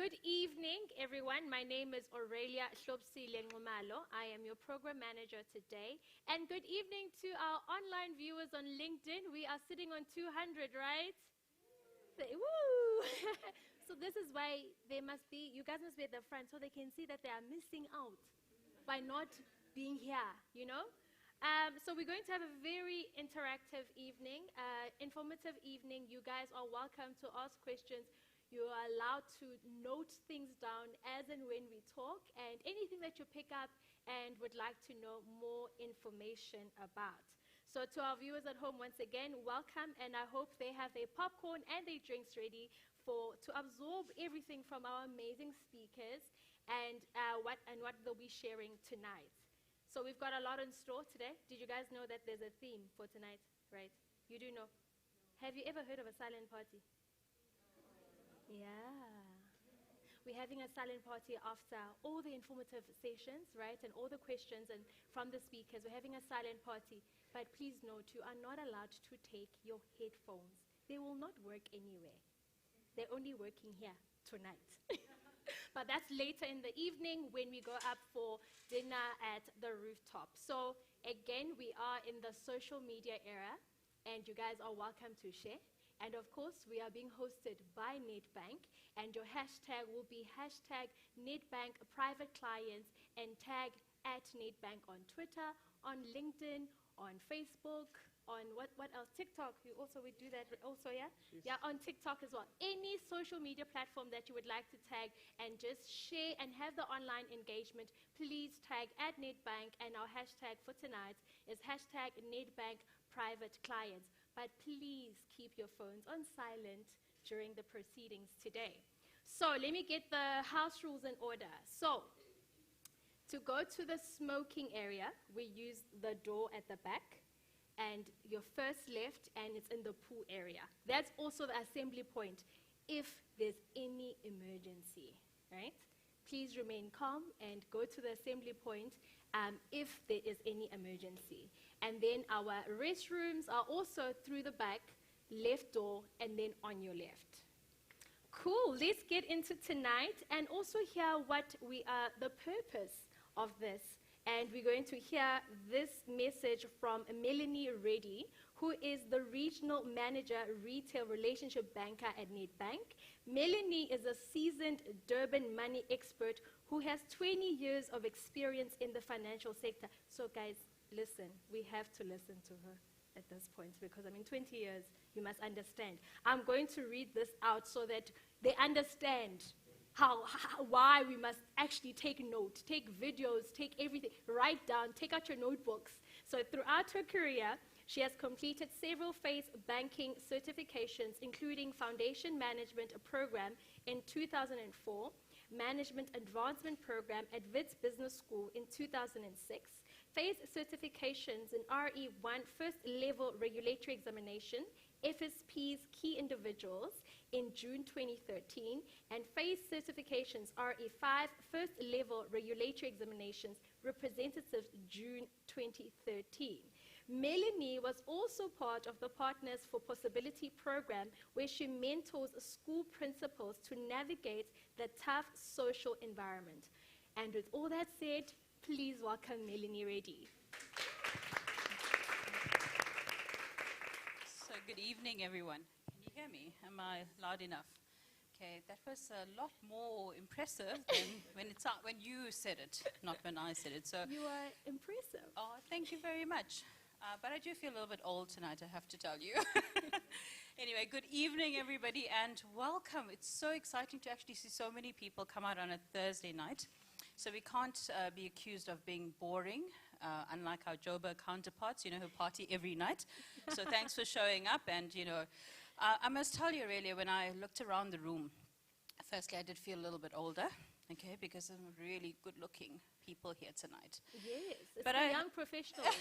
Good evening, everyone. My name is Aurelia Nxumalo. I am your program manager today. And good evening to our online viewers on LinkedIn. We are sitting on 200, right? Say, woo! So this is why you guys must be at the front so they can see that they are missing out by not being here, you know? So we're going to have a very interactive evening, informative evening. You guys are welcome to ask questions. You are allowed to note things down as and when we talk, and anything that you pick up and would like to know more information about. So to our viewers at home, once again, welcome, and I hope they have their popcorn and their drinks ready to absorb everything from our amazing speakers and what they'll be sharing tonight. So we've got a lot in store today. Did you guys know that there's a theme for tonight, right? You do know. Have you ever heard of a silent party? Yeah. We're having a silent party after all the informative sessions, right, and all the questions and from the speakers. We're having a silent party. But please note, you are not allowed to take your headphones. They will not work anywhere. They're only working here tonight. But that's later in the evening when we go up for dinner at the rooftop. So again, we are in the social media era, and you guys are welcome to share. And of course, we are being hosted by Nedbank, and your hashtag will be hashtag Nedbank Private Clients and tag at Nedbank on Twitter, on LinkedIn, on Facebook, on what else? TikTok. We do that also, yeah? Yeah, on TikTok as well. Any social media platform that you would like to tag and just share and have the online engagement, please tag at Nedbank, and our hashtag for tonight is hashtag Nedbank Private Clients. But please keep your phones on silent during the proceedings today. So let me get the house rules in order. So to go to the smoking area, we use the door at the back, and your first left, and it's in the pool area. That's also the assembly point if there's any emergency, right? Please remain calm and go to the assembly point if there is any emergency. And then our restrooms are also through the back, left door, and then on your left. Cool, let's get into tonight and also hear what the purpose of this. And we're going to hear this message from Melanie Reddy, who is the Regional Manager, Retail Relationship Banker at Nedbank. Melanie is a seasoned Durban money expert who has 20 years of experience in the financial sector. So guys, listen, we have to listen to her at this point because, 20 years, you must understand. I'm going to read this out so that they understand why we must actually take note, take videos, take everything, write down, take out your notebooks. So throughout her career, she has completed several phase banking certifications, including Foundation Management Program in 2004, Management Advancement Program at Wits Business School in 2006, phase certifications in RE1 First Level Regulatory Examination, FSP's Key Individuals in June 2013, and phase certifications RE5 First Level Regulatory Examinations Representatives June 2013. Melanie was also part of the Partners for Possibility program, where she mentors school principals to navigate the tough social environment. And with all that said, please welcome Melanie Reddy. So good evening, everyone. Can you hear me? Am I loud enough? Okay, that was a lot more impressive than when you said it, not when I said it. So you are impressive. Oh, thank you very much. But I do feel a little bit old tonight, I have to tell you. Anyway, good evening, everybody, and welcome. It's so exciting to actually see so many people come out on a Thursday night. So we can't be accused of being boring, unlike our Joburg counterparts, who party every night. So thanks for showing up. And, I must tell you, really, when I looked around the room, firstly, I did feel a little bit older, okay, because some really good-looking people here tonight. Yes, it's the young professionals.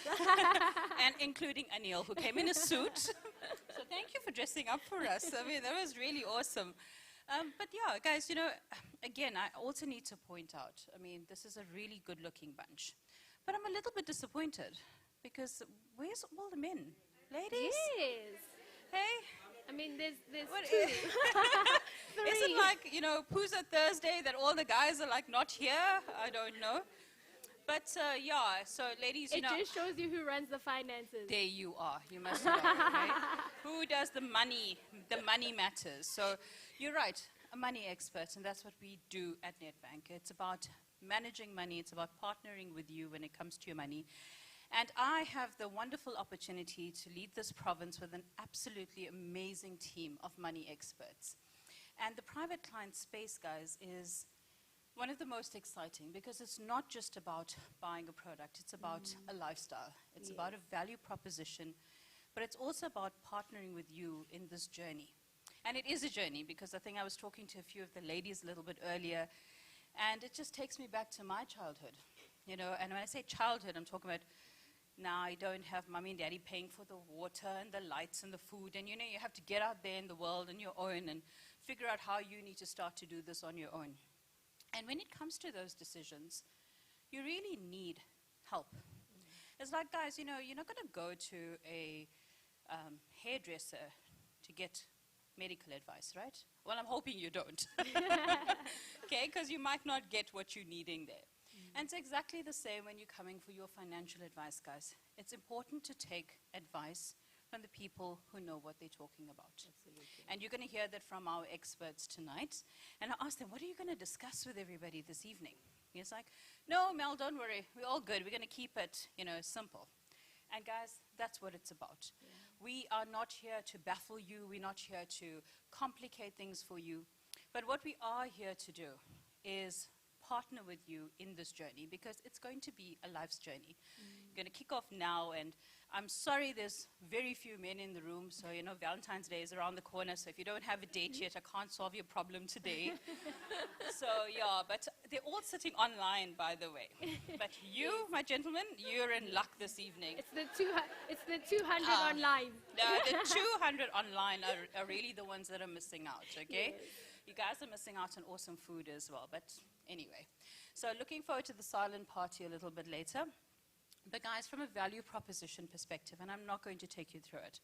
And including Anil, who came in a suit. So thank you for dressing up for us. That was really awesome. But yeah, guys, again, I also need to point out, this is a really good-looking bunch. But I'm a little bit disappointed because where's all the men? Ladies? Yes. Hey? I mean, there's What two. is it Three. like, Puza Thursday that all the guys are like not here? I don't know. But yeah, so ladies, It just shows you who runs the finances. there you are. You must know, okay? Who does the money? The money matters. So you're right, a money expert, and that's what we do at Nedbank. It's about managing money. It's about partnering with you when it comes to your money. And I have the wonderful opportunity to lead this province with an absolutely amazing team of money experts. And the private client space, guys, is one of the most exciting because it's not just about buying a product, it's about a lifestyle. It's about a value proposition, but it's also about partnering with you in this journey. And it is a journey because I think I was talking to a few of the ladies a little bit earlier, and it just takes me back to my childhood. And when I say childhood, I'm talking about now I don't have mommy and daddy paying for the water and the lights and the food, and you have to get out there in the world on your own and figure out how you need to start to do this on your own. And when it comes to those decisions, you really need help. It's like, guys, you're not going to go to a hairdresser to get medical advice, right? Well, I'm hoping you don't. Okay, because you might not get what you're needing there. And it's exactly the same when you're coming for your financial advice, guys. It's important to take advice from the people who know what they're talking about. Absolutely. And you're going to hear that from our experts tonight. And I asked them, what are you going to discuss with everybody this evening? He's like, no, Mel, don't worry. We're all good. We're going to keep it, simple. And guys, that's what it's about. Yeah. We are not here to baffle you. We're not here to complicate things for you. But what we are here to do is partner with you in this journey because it's going to be a life's journey. We're going to kick off now, and I'm sorry there's very few men in the room, so Valentine's Day is around the corner, so if you don't have a date yet, I can't solve your problem today. So yeah, but they're all sitting online, by the way. But you, my gentlemen, you're in luck this evening. It's the 200 online. The 200 online are really the ones that are missing out, okay? Yes. You guys are missing out on awesome food as well, but anyway. So looking forward to the silent party a little bit later. But guys, from a value proposition perspective, and I'm not going to take you through it,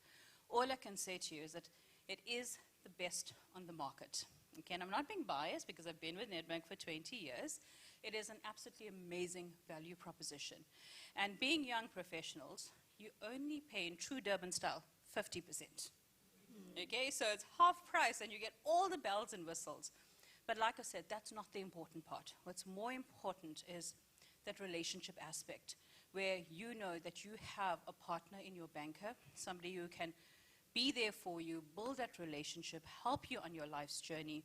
all I can say to you is that it is the best on the market. Okay, and I'm not being biased because I've been with Nedbank for 20 years. It is an absolutely amazing value proposition. And being young professionals, you only pay in true Durban style 50%. Okay, so it's half price and you get all the bells and whistles. But like I said, that's not the important part. What's more important is that relationship aspect, where you know that you have a partner in your banker, somebody who can be there for you, build that relationship, help you on your life's journey.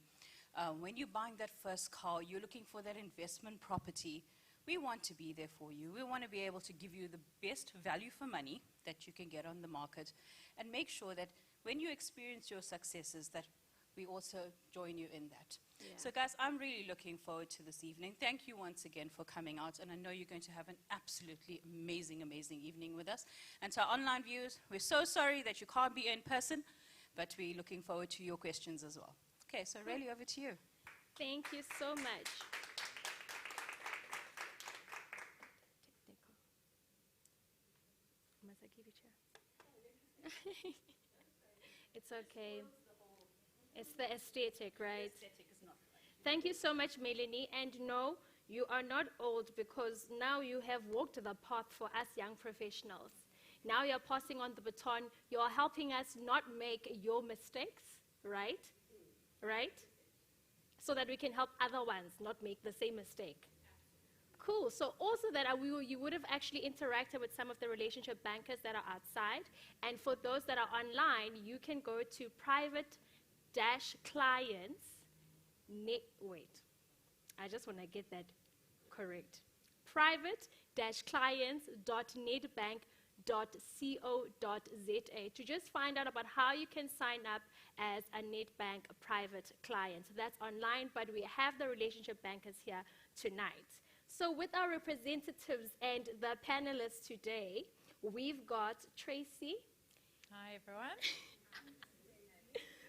When you're buying that first car, you're looking for that investment property, we want to be there for you. We want to be able to give you the best value for money that you can get on the market and make sure that when you experience your successes, that we also join you in that. Yeah. So guys, I'm really looking forward to this evening. Thank you once again for coming out, and I know you're going to have an absolutely amazing, amazing evening with us. And to our online viewers, we're so sorry that you can't be in person, but we're looking forward to your questions as well. Okay, so Aurelia, over to you. Thank you so much. Must I give you chair? It's okay. It's the aesthetic, right? The aesthetic is not right. Thank you so much, Melanie. And no, you are not old because now you have walked the path for us young professionals. Now you're passing on the baton. You're helping us not make your mistakes, right? Right? So that we can help other ones not make the same mistake. Cool. So also that you would have actually interacted with some of the relationship bankers that are outside. And for those that are online, you can go to private-clients. Wait. I just want to get that correct. private-clients.nedbank.co.za to just find out about how you can sign up as a Nedbank private client. So that's online, but we have the relationship bankers here tonight. So with our representatives and the panelists today, we've got Tracy. Hi, everyone.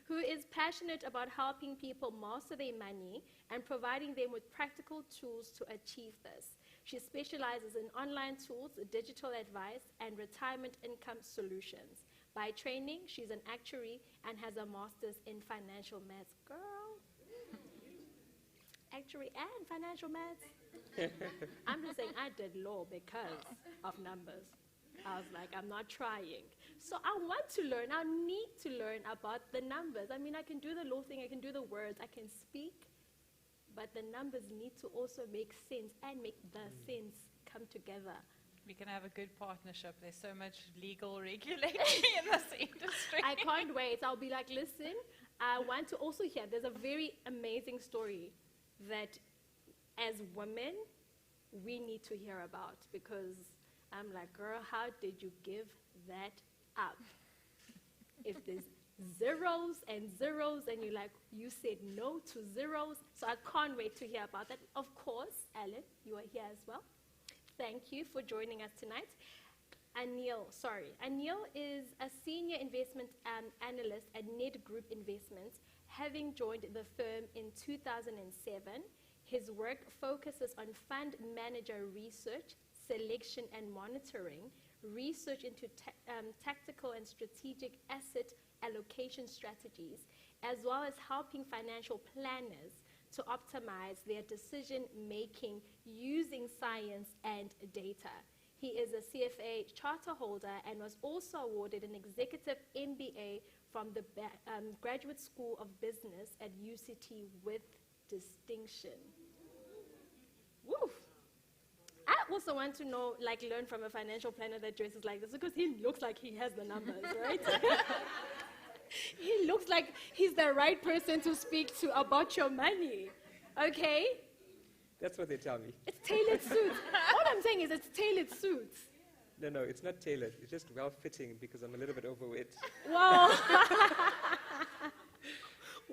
Who is passionate about helping people master their money and providing them with practical tools to achieve this. She specializes in online tools, digital advice, and retirement income solutions. By training, she's an actuary and has a master's in financial maths. Girl. Actuary and financial maths. I'm just saying I did law because of numbers. I was like, I'm not trying. So I want to learn. I need to learn about the numbers. I mean, I can do the law thing. I can do the words. I can speak. But the numbers need to also make sense and make the sense come together. We can have a good partnership. There's so much legal regulation in this industry. I can't wait. I'll be like, listen, I want to also hear. There's a very amazing story that as women, we need to hear about, because I'm like, girl, how did you give that up? If there's zeros and zeros and you're like, you said no to zeros. So I can't wait to hear about that. Of course, Alan, you are here as well. Thank you for joining us tonight. Anil is a senior investment analyst at Ned Group Investments, having joined the firm in 2007. His work focuses on fund manager research, selection and monitoring, research into tactical and strategic asset allocation strategies, as well as helping financial planners to optimize their decision-making using science and data. He is a CFA charter holder and was also awarded an executive MBA from the Graduate School of Business at UCT with distinction. Woo! I also want to know, learn from a financial planner that dresses like this, because he looks like he has the numbers, right? He looks like he's the right person to speak to about your money, okay? That's what they tell me. It's tailored suits. All I'm saying is it's tailored suits. No, it's not tailored. It's just well-fitting because I'm a little bit overweight. Well,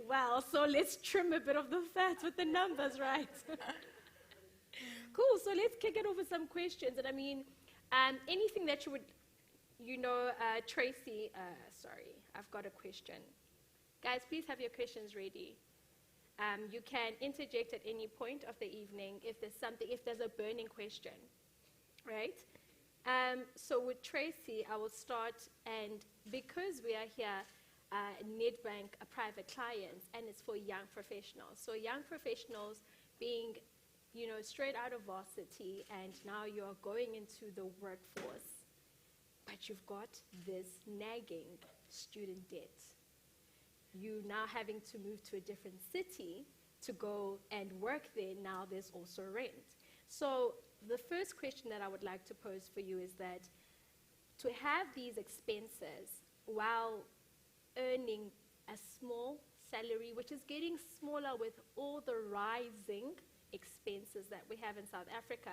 well, so let's trim a bit of the fat with the numbers, right? Cool, so let's kick it off with some questions. And I mean, anything that you would, Tracy, sorry, I've got a question. Guys, please have your questions ready. You can interject at any point of the evening if there's a burning question, right? So with Tracy, I will start, and because we are here, Nedbank, private clients, and it's for young professionals. So young professionals being, straight out of varsity, and now you're going into the workforce, but you've got this nagging student debt. You now having to move to a different city to go and work there. Now there's also rent. So the first question that I would like to pose for you is that to have these expenses while earning a small salary, which is getting smaller with all the rising expenses that we have in South Africa,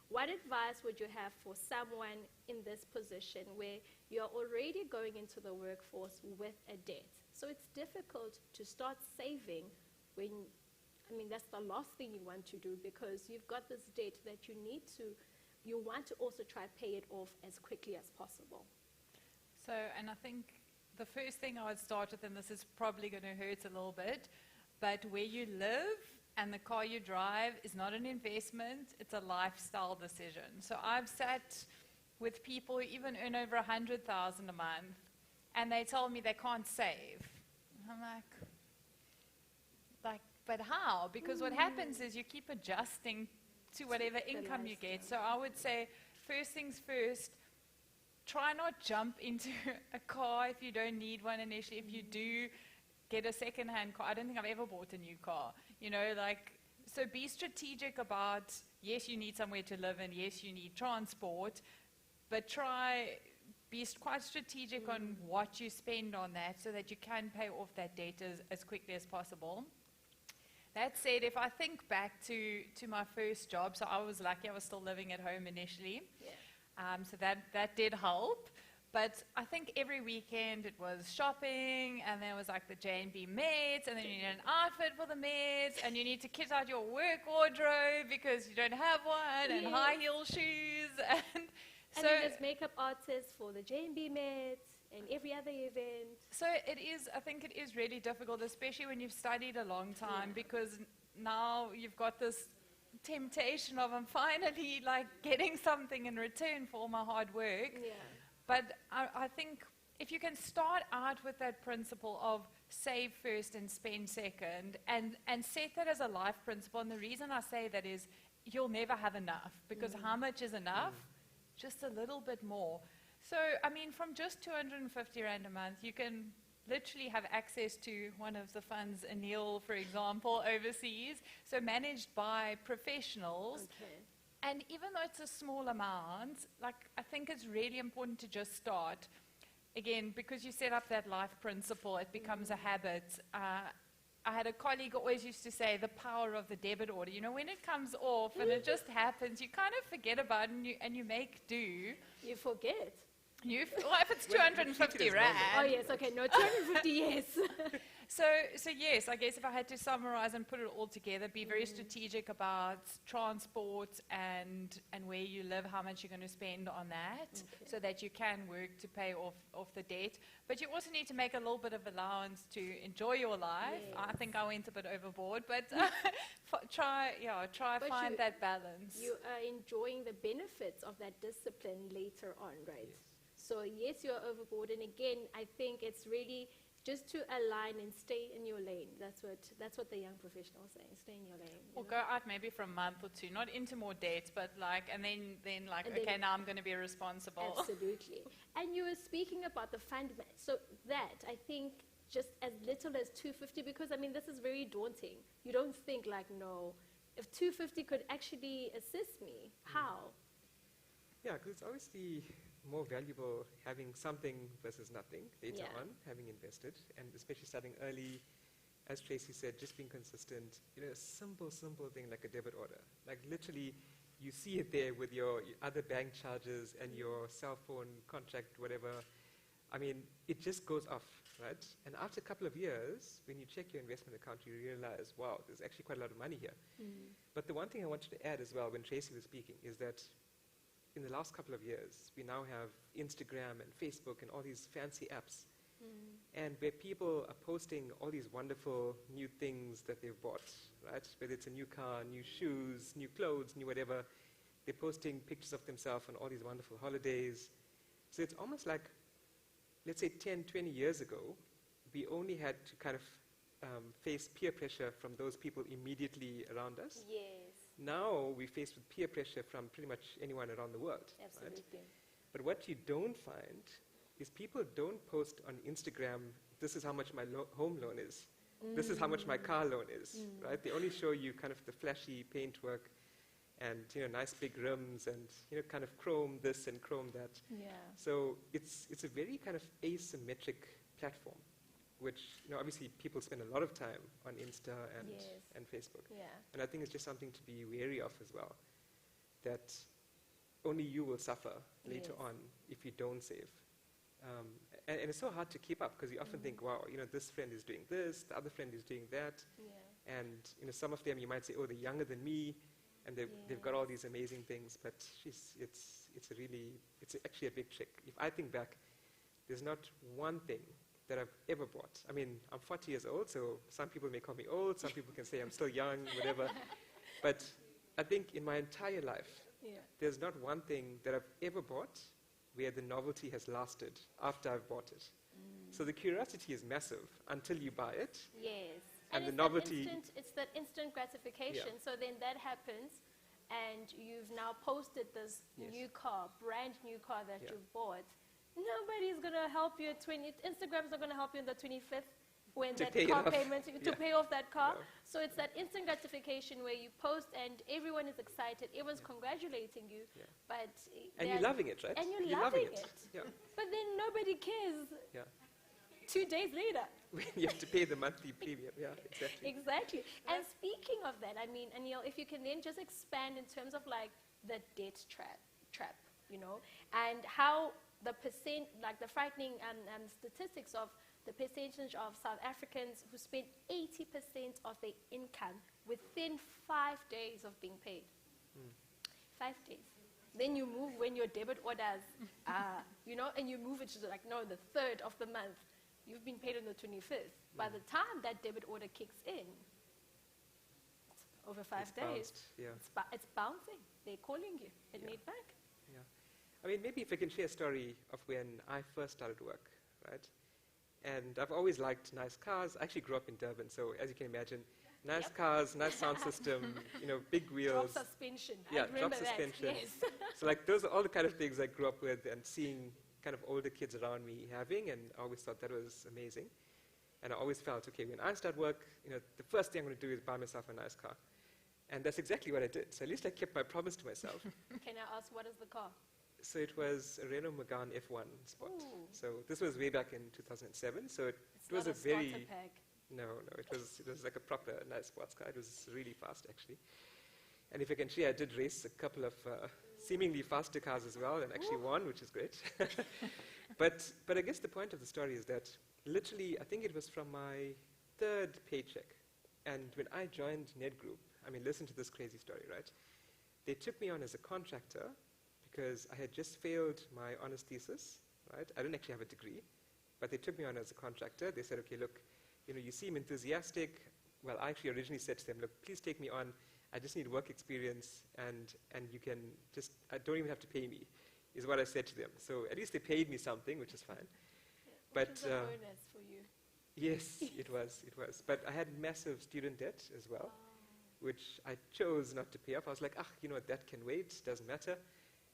what advice would you have for someone in this position where you're already going into the workforce with a debt? So it's difficult to start saving when, that's the last thing you want to do, because you've got this debt that you want to also try to pay it off as quickly as possible. So, and I think the first thing I would start with, and this is probably going to hurt a little bit, but where you live and the car you drive is not an investment, it's a lifestyle decision. So I've sat with people who even earn over 100,000 a month, and they tell me they can't save. And I'm like, but how? Because what happens is you keep adjusting to whatever income you get. So I would say, first things first, try not jump into a car if you don't need one initially. If you do, get a second-hand car. I don't think I've ever bought a new car. So be strategic about, yes, you need somewhere to live, and yes, you need transport, but be quite strategic on what you spend on that so that you can pay off that debt as quickly as possible. That said, if I think back to my first job, so I was lucky I was still living at home initially. Yeah. So that did help. But I think every weekend it was shopping, and there was like the J&B Meds, and then you need an outfit for the Meds, and you need to kit out your work wardrobe because you don't have one, and high heel shoes. And then there's makeup artists for the J&B Meds and every other event. So I think it is really difficult, especially when you've studied a long time, because now you've got this temptation of, I'm finally getting something in return for all my hard work. Yeah. But I think if you can start out with that principle of save first and spend second, and set that as a life principle. And the reason I say that is you'll never have enough, because how much is enough? Just a little bit more. So, I mean, from just 250 Rand a month, you can literally have access to one of the funds, Anil, for example, overseas, so managed by professionals. Okay. And even though it's a small amount, like, I think it's really important to just start. Again, because you set up that life principle, it becomes a habit. I had a colleague who always used to say the power of the debit order. You know, when it comes off and it just happens, you kind of forget about it and you make do. You forget. Well, if it's 250 Rand. Oh, yes, okay, no, 250, yes. So yes, I guess if I had to summarize and put it all together, be very strategic about transport and where you live, how much you're going to spend on that, so that you can work to pay off the debt. But you also need to make a little bit of allowance to enjoy your life. Yes. I think I went a bit overboard, but try find that balance. You are enjoying the benefits of that discipline later on, right? Yes. So yes, you're overboard, and again, I think it's really just to align and stay in your lane. That's what the young professional is saying. Stay in your lane. Or go out maybe for a month or two, not into more debt, but like, and then okay, now I'm going to be responsible. Absolutely. And you were speaking about the fund match. So that, I think, just as little as 250, because I mean, this is very daunting. You don't think like, no, if 250 could actually assist me, how? Yeah, because it's obviously more valuable having something versus nothing later on, having invested, and especially starting early. As Tracy said, just being consistent. You know, a simple thing like a debit order. Like literally, you see it there with your other bank charges and your cell phone contract, whatever. I mean, it just goes off, right? And after a couple of years, when you check your investment account, you realize, wow, there's actually quite a lot of money here. But the one thing I wanted to add as well when Tracy was speaking is that in the last couple of years, we now have Instagram and Facebook and all these fancy apps, and where people are posting all these wonderful new things that they've bought, right? Whether it's a new car, new shoes, new clothes, new whatever, they're posting pictures of themselves on all these wonderful holidays. So it's almost like, let's say 10, 20 years ago, we only had to kind of face peer pressure from those people immediately around us. Yes. Now we're faced with peer pressure from pretty much anyone around the world. Absolutely. Right? But what you don't find is people don't post on Instagram, this is how much my home loan is. This is how much my car loan is, right? They only show you kind of the flashy paintwork and, you know, nice big rims and, you know, kind of chrome this and chrome that. Yeah. So it's a very kind of asymmetric platform, which, you know, obviously people spend a lot of time on Insta and Facebook. Yeah. And I think it's just something to be wary of as well, that only you will suffer later on if you don't save. And it's so hard to keep up because you often think, wow, you know, this friend is doing this, the other friend is doing that. Yeah. And, you know, some of them you might say, oh, they're younger than me, and they've got all these amazing things, but it's actually a big trick. If I think back, there's not one thing that I've ever bought. I mean, I'm 40 years old, so some people may call me old, some people can say I'm still young, whatever. But I think in my entire life, there's not one thing that I've ever bought where the novelty has lasted after I've bought it. So the curiosity is massive until you buy it. Yes. And the it's novelty. It's that instant gratification. So then that happens, and you've now posted this new car, brand new car that you've bought. Nobody's going to help you at Instagram's not going to help you on the 25th when To that pay it car off. payment, to pay off that car. Yeah. So it's that instant gratification where you post and everyone is excited, everyone's congratulating you, but And you're loving it, right? and you're loving it. Yeah. But then nobody cares Yeah. 2 days later. You have to pay the monthly premium. Yeah, exactly. Exactly. And speaking of that, I mean, Anil, if you can then just expand in terms of like the debt trap, you know, and how the frightening statistics of the percentage of South Africans who spend 80% of their income within 5 days of being paid. 5 days. Then you move when your debit orders, you know, and you move it to like, no, the 3rd of the month. You've been paid on the 25th. By the time that debit order kicks in, it's over 5 It's days. bounced, yeah. It's bouncing. They're calling you at Nedbank. Yeah. I mean, maybe if I can share a story of when I first started work. right? And I've always liked nice cars. I actually grew up in Durban, so as you can imagine, nice cars, nice sound system, big wheels. Drop suspension. Yeah, I remember drop suspension. that. Yes. So like those are all the kind of things I grew up with and seeing kind of older kids around me having, and I always thought that was amazing. And I always felt, okay, when I start work, the first thing I'm going to do is buy myself a nice car. And that's exactly what I did. So at least I kept my promise to myself. Can I ask, what is the car? So it was a Renault Megane F1 Sport. Ooh. So this was way back in 2007. So it was not a very starter pack. no, it was like a proper nice sports car. It was really fast actually. And if I can share, I did race a couple of seemingly faster cars as well, and actually won, which is great. but I guess the point of the story is that literally, I think it was from my third paycheck, and when I joined Ned Group, I mean, listen to this crazy story, right? They took me on as a contractor because I had just failed my honors thesis, right? I didn't actually have a degree, but they took me on as a contractor. They said, okay, look, you seem enthusiastic. Well, I actually originally said to them, look, please take me on. I just need work experience, and you can just, I don't even have to pay me, is what I said to them. So at least they paid me something, which is fine. Yeah, But, which is a bonus for you. Yes, it was. But I had massive student debt as well, which I chose not to pay off. I was like, that can wait, doesn't matter.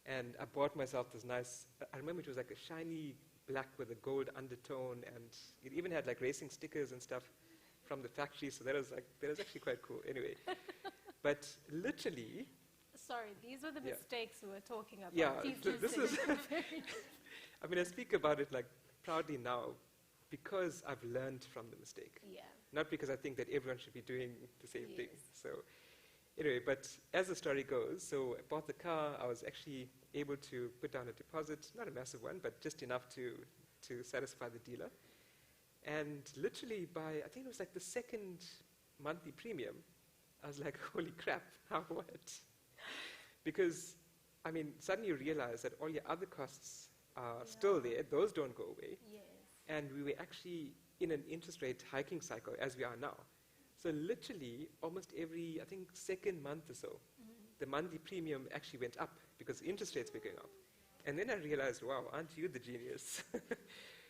And I bought myself this nice, I remember it was like a shiny black with a gold undertone, and it even had like racing stickers and stuff from the factory, so that was actually quite cool. Anyway, but literally... Sorry, these were the Yeah. mistakes we were talking about. Yeah, Please this listen. is... I mean, I speak about it like proudly now because I've learned from the mistake. Yeah. Not because I think that everyone should be doing the same thing. Yes. So anyway, but as the story goes, so I bought the car. I was actually able to put down a deposit, not a massive one, but just enough to satisfy the dealer. And literally by, I think it was like the second monthly premium, I was like, holy crap, how what? Because, I mean, suddenly you realize that all your other costs are still there. Those don't go away. Yes. And we were actually in an interest rate hiking cycle as we are now. So literally, almost every, I think, second month or so, the monthly premium actually went up because interest rates were going up. And then I realized, wow, aren't you the genius?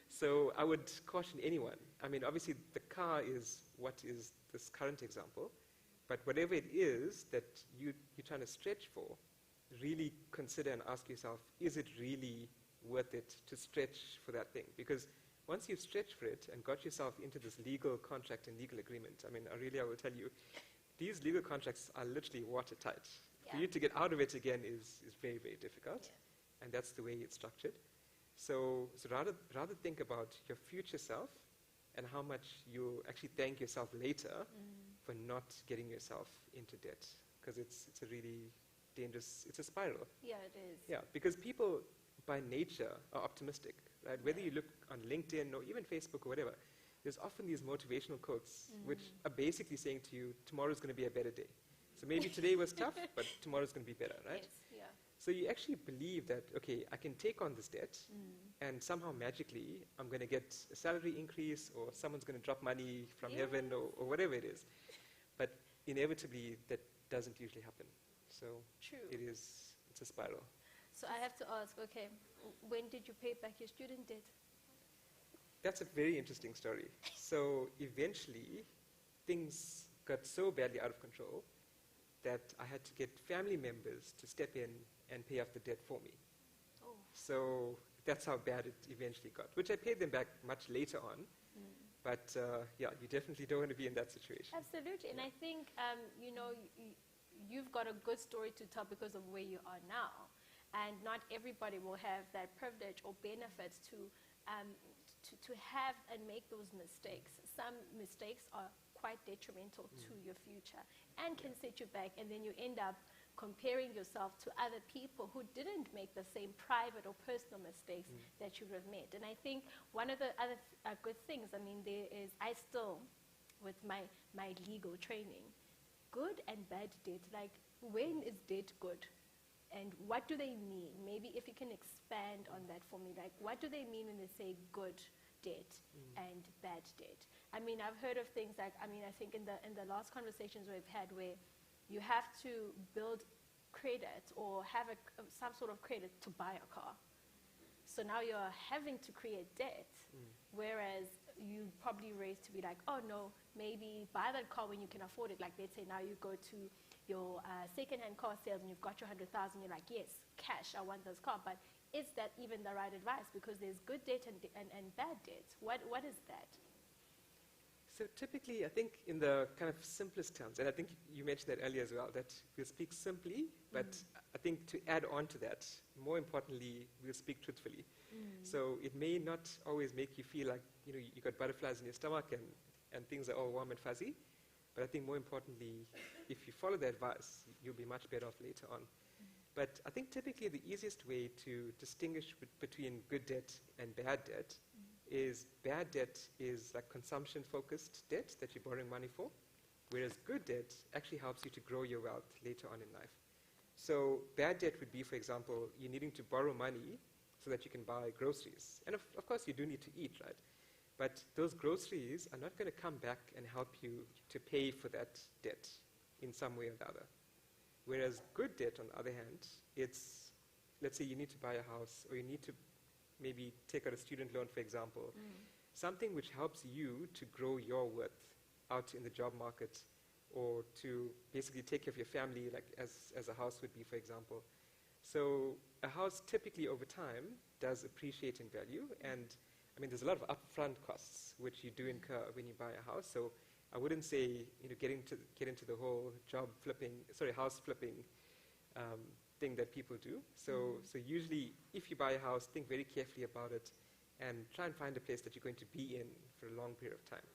So I would caution anyone. I mean, obviously, the car is what is this current example. But whatever it is that you're trying to stretch for, really consider and ask yourself, is it really worth it to stretch for that thing? Because once you've stretched for it and got yourself into this legal contract and legal agreement, I mean, Aurelia will tell you, these legal contracts are literally watertight. For you to get out of it again is very, very difficult. And that's the way it's structured. So rather think about your future self and how much you actually thank yourself later for not getting yourself into debt. Because it's a really dangerous, it's a spiral. Yeah, it is. Yeah, because people by nature are optimistic, right? Whether you look on LinkedIn or even Facebook or whatever, there's often these motivational quotes which are basically saying to you, tomorrow's going to be a better day. So maybe today was tough, but tomorrow's going to be better, right? Yes, yeah. So you actually believe that, okay, I can take on this debt and somehow magically I'm going to get a salary increase or someone's going to drop money from heaven or whatever it is. But inevitably that doesn't usually happen. So True. it's a spiral. So I have to ask, okay, when did you pay back your student debt? That's a very interesting story. So eventually things got so badly out of control that I had to get family members to step in and pay off the debt for me. Oh. So that's how bad it eventually got, which I paid them back much later on. But yeah, you definitely don't want to be in that situation. Absolutely. And I think, you've got a good story to tell because of where you are now. And not everybody will have that privilege or benefits to have and make those mistakes. Some mistakes are quite detrimental to your future and can set you back, and then you end up comparing yourself to other people who didn't make the same private or personal mistakes that you would have made. And I think one of the other good things, I mean, I still, with my legal training, good and bad debt, like when is debt good? And what do they mean? Maybe if you can expand on that for me, like what do they mean when they say good debt and bad debt? I mean, I've heard of things like, I think in the last conversations we've had where you have to build credit or have some sort of credit to buy a car. So now you're having to create debt, whereas you probably raised to be like, oh no, maybe buy that car when you can afford it. Like let's say now you go to your second-hand car sales and you've got your 100,000, you're like, yes, cash, I want this car. But is that even the right advice? Because there's good debt and bad debt. What is that? So typically, I think in the kind of simplest terms, and I think you mentioned that earlier as well, that we'll speak simply, but I think to add on to that, more importantly, we'll speak truthfully. So it may not always make you feel like, you got butterflies in your stomach and things are all warm and fuzzy, but I think more importantly, if you follow the advice, you'll be much better off later on. But I think typically the easiest way to distinguish between good debt and bad debt is bad debt is like consumption-focused debt that you're borrowing money for, whereas good debt actually helps you to grow your wealth later on in life. So bad debt would be, for example, you needing to borrow money so that you can buy groceries. And of course, you do need to eat, right? But those groceries are not going to come back and help you to pay for that debt in some way or the other. Whereas good debt, on the other hand, it's, let's say you need to buy a house or you need to maybe take out a student loan, for example, something which helps you to grow your worth out in the job market or to basically take care of your family, like as a house would be, for example. So a house typically over time does appreciate in value, and I mean there's a lot of upfront costs which you do incur when you buy a house. So I wouldn't say get into the whole house flipping thing that people do. So usually if you buy a house, think very carefully about it and try and find a place that you're going to be in for a long period of time.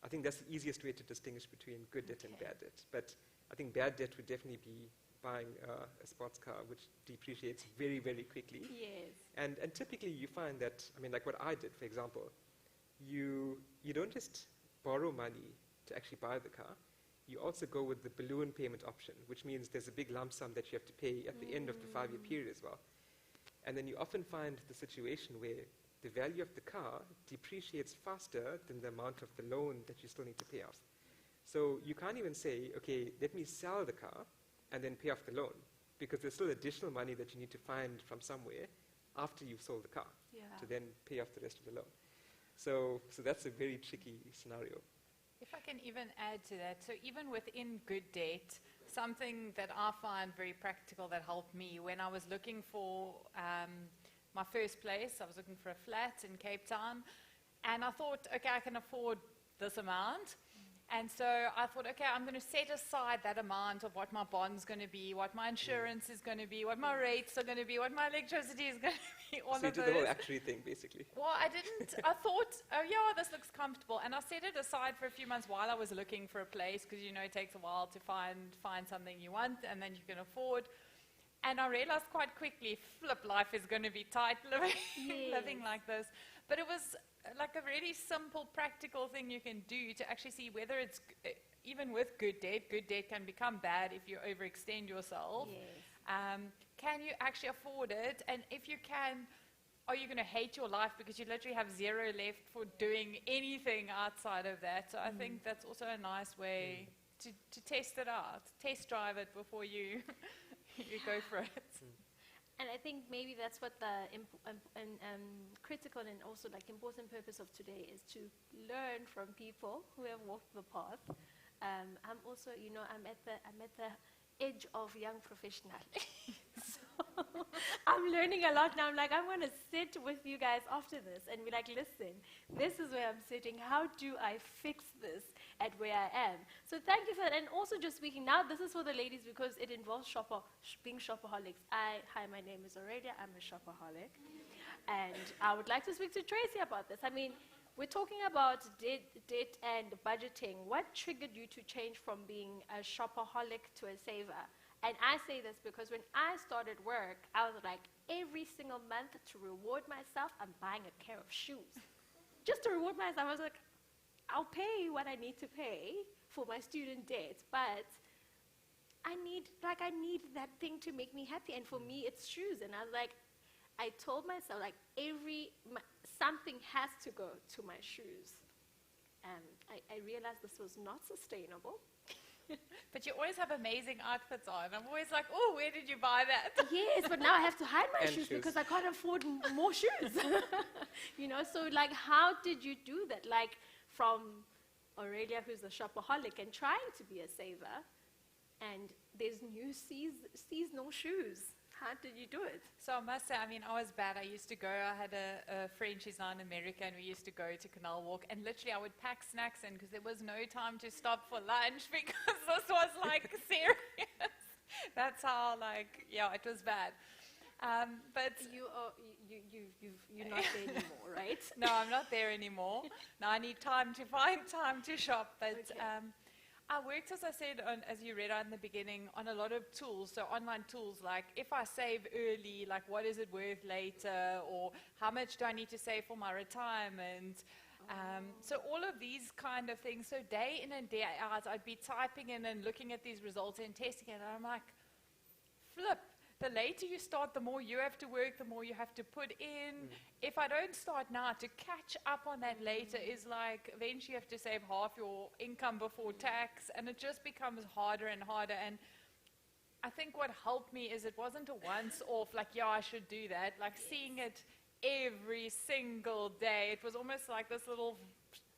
I think that's the easiest way to distinguish between good debt and bad debt. But I think bad debt would definitely be buying a sports car, which depreciates very, very quickly. Yes. And typically you find that, I mean, like what I did, for example, you don't just borrow money to actually buy the car. You also go with the balloon payment option, which means there's a big lump sum that you have to pay at the end of the 5-year period as well. And then you often find the situation where the value of the car depreciates faster than the amount of the loan that you still need to pay off. So you can't even say, okay, let me sell the car and then pay off the loan, because there's still additional money that you need to find from somewhere after you've sold the car to then pay off the rest of the loan. So that's a very tricky scenario. If I can even add to that, so even within good debt, something that I find very practical that helped me when I was looking for my first place, I was looking for a flat in Cape Town, and I thought, okay, I can afford this amount. And so I thought, okay, I'm going to set aside that amount of what my bond's going to be, what my insurance is going to be, what my rates are going to be, what my electricity is going to be, all of those. So you did the whole actuary thing, basically. Well, I didn't. I thought, oh yeah, this looks comfortable. And I set it aside for a few months while I was looking for a place, because it takes a while to find something you want and then you can afford. And I realized quite quickly, life is going to be tight living like this. But it was like a really simple, practical thing you can do to actually see whether it's, even with good debt can become bad if you overextend yourself. Yes. Can you actually afford it? And if you can, are you going to hate your life because you literally have zero left for doing anything outside of that? So I think that's also a nice way to test it out, test drive it before you you go for it. And I think maybe that's what the critical and also like important purpose of today is, to learn from people who have walked the path. I'm also, I'm at the edge of young professional. So I'm learning a lot now. I'm like, I'm going to sit with you guys after this and be like, listen, this is where I'm sitting. How do I fix this at where I am? So thank you for that. And also just speaking now, this is for the ladies because it involves being shopaholics. Hi, my name is Aurelia. I'm a shopaholic. And I would like to speak to Tracy about this. I mean, we're talking about debt and budgeting. What triggered you to change from being a shopaholic to a saver? And I say this because when I started work, I was like, every single month to reward myself, I'm buying a pair of shoes. Just to reward myself, I was like, I'll pay what I need to pay for my student debt, but I need that thing to make me happy. And for me, it's shoes. And I was like, I told myself, like, something has to go to my shoes. I realized this was not sustainable. But you always have amazing outfits on. I'm always like, oh, where did you buy that? Yes, but now I have to hide my And shoes shoes. because I can't afford more shoes. So like, how did you do that? Like, from Aurelia, who's a shopaholic and trying to be a saver, and there's new seasonal shoes. How did you do it? So I must say, I was bad. I used to go, I had a friend, she's now in America, and we used to go to Canal Walk, and literally I would pack snacks in because there was no time to stop for lunch because this was like serious. That's how, it was bad. But You're not there anymore, right? no, I'm not there anymore. Now I need time to find time to shop. But Okay. I worked, as I said, as you read out in the beginning, on a lot of tools. So online tools like if I save early, like what is it worth later, or how much do I need to save for my retirement? So all of these kind of things. So day in and day out, I'd be typing in and looking at these results and testing it. And I'm like, flip. The later you start, the more you have to work, the more you have to put in. If I don't start now, to catch up on that later is like, eventually you have to save half your income before tax, and it just becomes harder and harder. And I think what helped me is it wasn't a once-off, like, yeah, I should do that. Like, seeing it every single day, it was almost like this little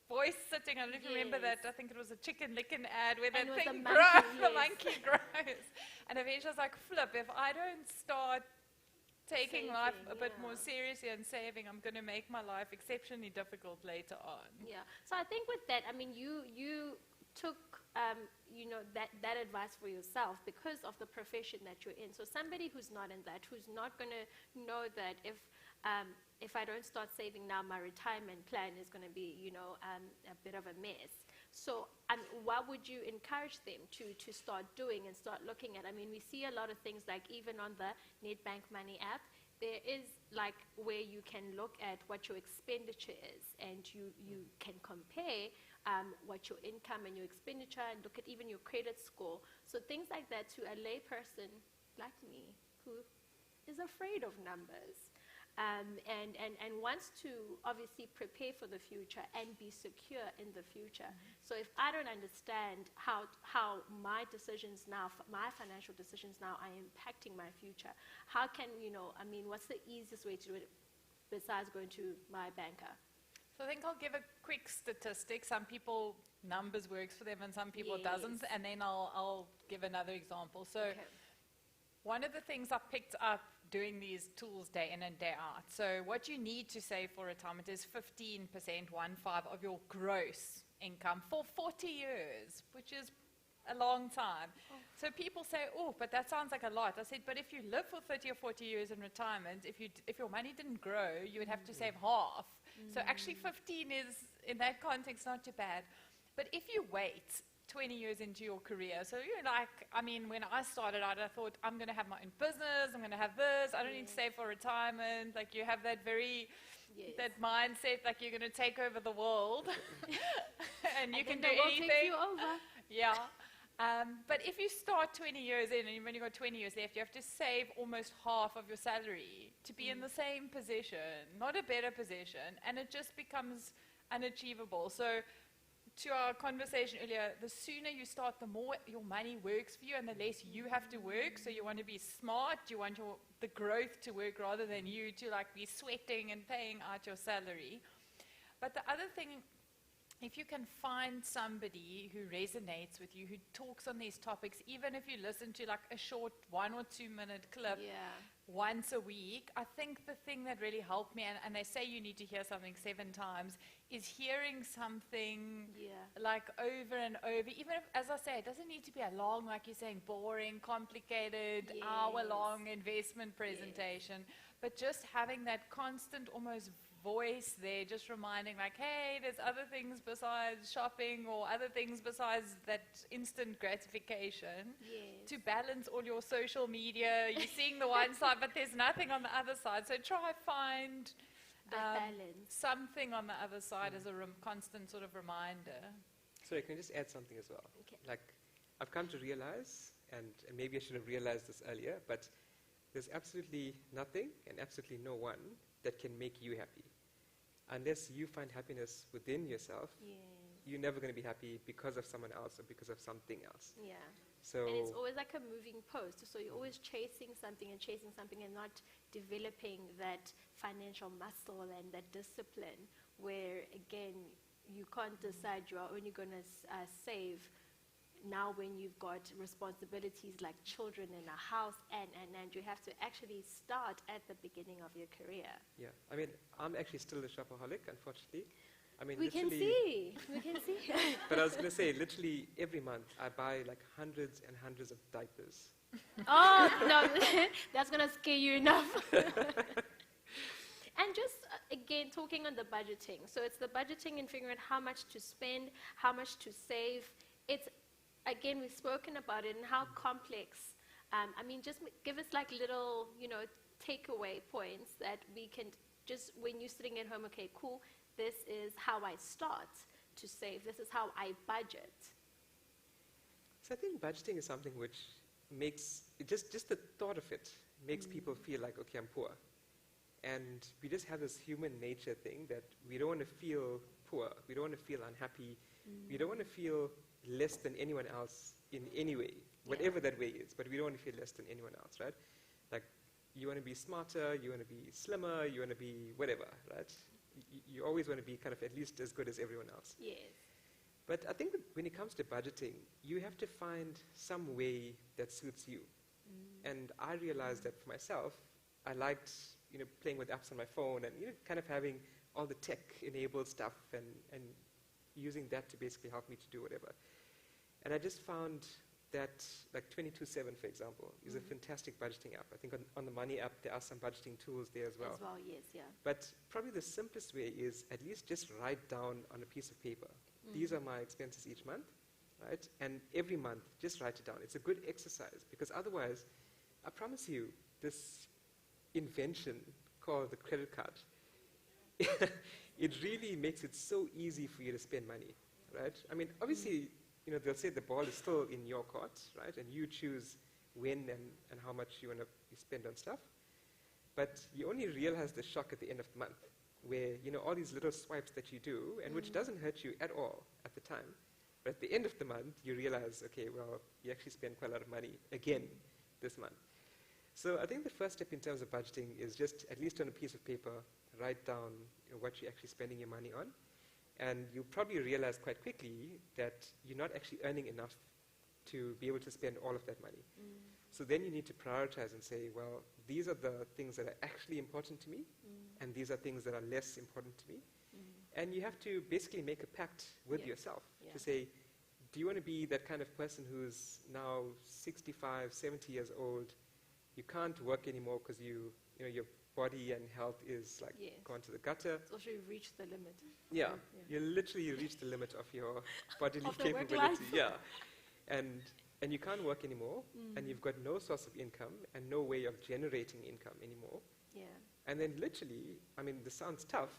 voice sitting. I don't know if you remember that. I think it was a Chicken Licken ad where that And with the thing monkey, grows, the yes. monkey grows. And eventually I was like, flip, if I don't start taking life a bit more seriously and saving, I'm going to make my life exceptionally difficult later on. Yeah. So I think with that, you took that advice for yourself because of the profession that you're in. So somebody who's not in that, who's not going to know that if I don't start saving now, my retirement plan is going to be a bit of a mess. So what would you encourage them to start doing and start looking at? We see a lot of things, like even on the Nedbank Money app, there is like where you can look at what your expenditure is, and you can compare what your income and your expenditure, and look at even your credit score. So things like that to a lay person like me who is afraid of numbers. And wants to obviously prepare for the future and be secure in the future. So if I don't understand how my decisions now, my financial decisions now are impacting my future, how can, what's the easiest way to do it besides going to my banker? So I think I'll give a quick statistic. Some people, numbers works for them and some people Yes. doesn't. And then I'll give another example. So Okay. one of the things I picked up doing these tools day in and day out. So what you need to save for retirement is 15%, 1/5 of your gross income for 40 years, which is a long time. So people say, oh, but that sounds like a lot. I said, but if you live for 30 or 40 years in retirement, if your money didn't grow, you would have to save half. So actually 15 is, in that context, not too bad. But if you wait 20 years into your career. So you're like, when I started out, I thought, I'm going to have my own business, I'm going to have this, I don't need to save for retirement. Like, you have that that mindset, like you're going to take over the world and you can do anything. Take you over. Yeah. But if you start 20 years in, and when you've got 20 years left, you have to save almost half of your salary to be in the same position, not a better position, and it just becomes unachievable. So to our conversation earlier, the sooner you start, the more your money works for you and the less you have to work. So you want to be smart, you want the growth to work rather than you to be sweating and paying out your salary. But the other thing, if you can find somebody who resonates with you, who talks on these topics, even if you listen to a short 1 or 2 minute clip once a week, I think the thing that really helped me, and they say you need to hear something 7 times, is hearing something over and over. Even if, as I say, it doesn't need to be a long, like you're saying, boring, complicated, hour-long investment presentation, but just having that constant almost voice there, just reminding hey, there's other things besides shopping or other things besides that instant gratification. To balance all your social media, you're seeing the one side, but there's nothing on the other side. So try find balance. something on the other side as a constant sort of reminder. So I can just add something as well. Okay. I've come to realize, and maybe I should have realized this earlier, but there's absolutely nothing and absolutely no one that can make you happy. Unless you find happiness within yourself, you're never going to be happy because of someone else or because of something else. Yeah. So And it's always like a moving post. So you're always chasing something and not developing that financial muscle and that discipline where, again, you can't decide you are only going to save now when you've got responsibilities like children and a house and you have to actually start at the beginning of your career. yeah, I mean, I'm actually still a shopaholic, unfortunately. I mean, We can literally, see. but I was going to say, literally every month I buy like hundreds and hundreds of diapers. Oh, no, that's going to scare you enough. And just, again, talking on the budgeting. So it's the budgeting and figuring out how much to spend, how much to save. It's, again, we've spoken about it and how complex. I mean, just give us like little, takeaway points that we can just, when you're sitting at home, okay, cool, this is how I start to save. This is how I budget. So I think budgeting is something which makes, just the thought of it makes people feel like, okay, I'm poor. And we just have this human nature thing that we don't want to feel poor. We don't want to feel unhappy. We don't want to feel less than anyone else in any way, whatever that way is. But we don't want to feel less than anyone else, right? Like, you want to be smarter, you want to be slimmer, you want to be whatever, right? You always want to be kind of at least as good as everyone else. Yes. But I think that when it comes to budgeting, you have to find some way that suits you. And I realized that for myself, I liked, playing with apps on my phone and, kind of having all the tech-enabled stuff and using that to basically help me to do whatever. And I just found that, like 22/7, for example, is a fantastic budgeting app. I think on the Money app, there are some budgeting tools there as well. As well, yes, yeah. But probably the simplest way is at least just write down on a piece of paper. These are my expenses each month, right? And every month, just write it down. It's a good exercise because otherwise, I promise you, this invention called the credit card, it really makes it so easy for you to spend money, right? I mean, obviously, they'll say the ball is still in your court, right? And you choose when and how much you want to spend on stuff. But you only realize the shock at the end of the month where, all these little swipes that you do, and which doesn't hurt you at all at the time. But at the end of the month, you realize, okay, well, you actually spend quite a lot of money again this month. So I think the first step in terms of budgeting is just, at least on a piece of paper, write down what you're actually spending your money on. And you'll probably realize quite quickly that you're not actually earning enough to be able to spend all of that money. So then you need to prioritize and say, well, these are the things that are actually important to me, and these are things that are less important to me. And you have to basically make a pact with yourself to say, do you want to be that kind of person who's now 65, 70 years old, you can't work anymore because your body and health is like gone to the gutter. It's also you've reached the limit. Yeah, you literally reached the limit of your bodily Of the work capability. life. Yeah, and you can't work anymore, and you've got no source of income and no way of generating income anymore. Yeah. And then literally, I mean, this sounds tough,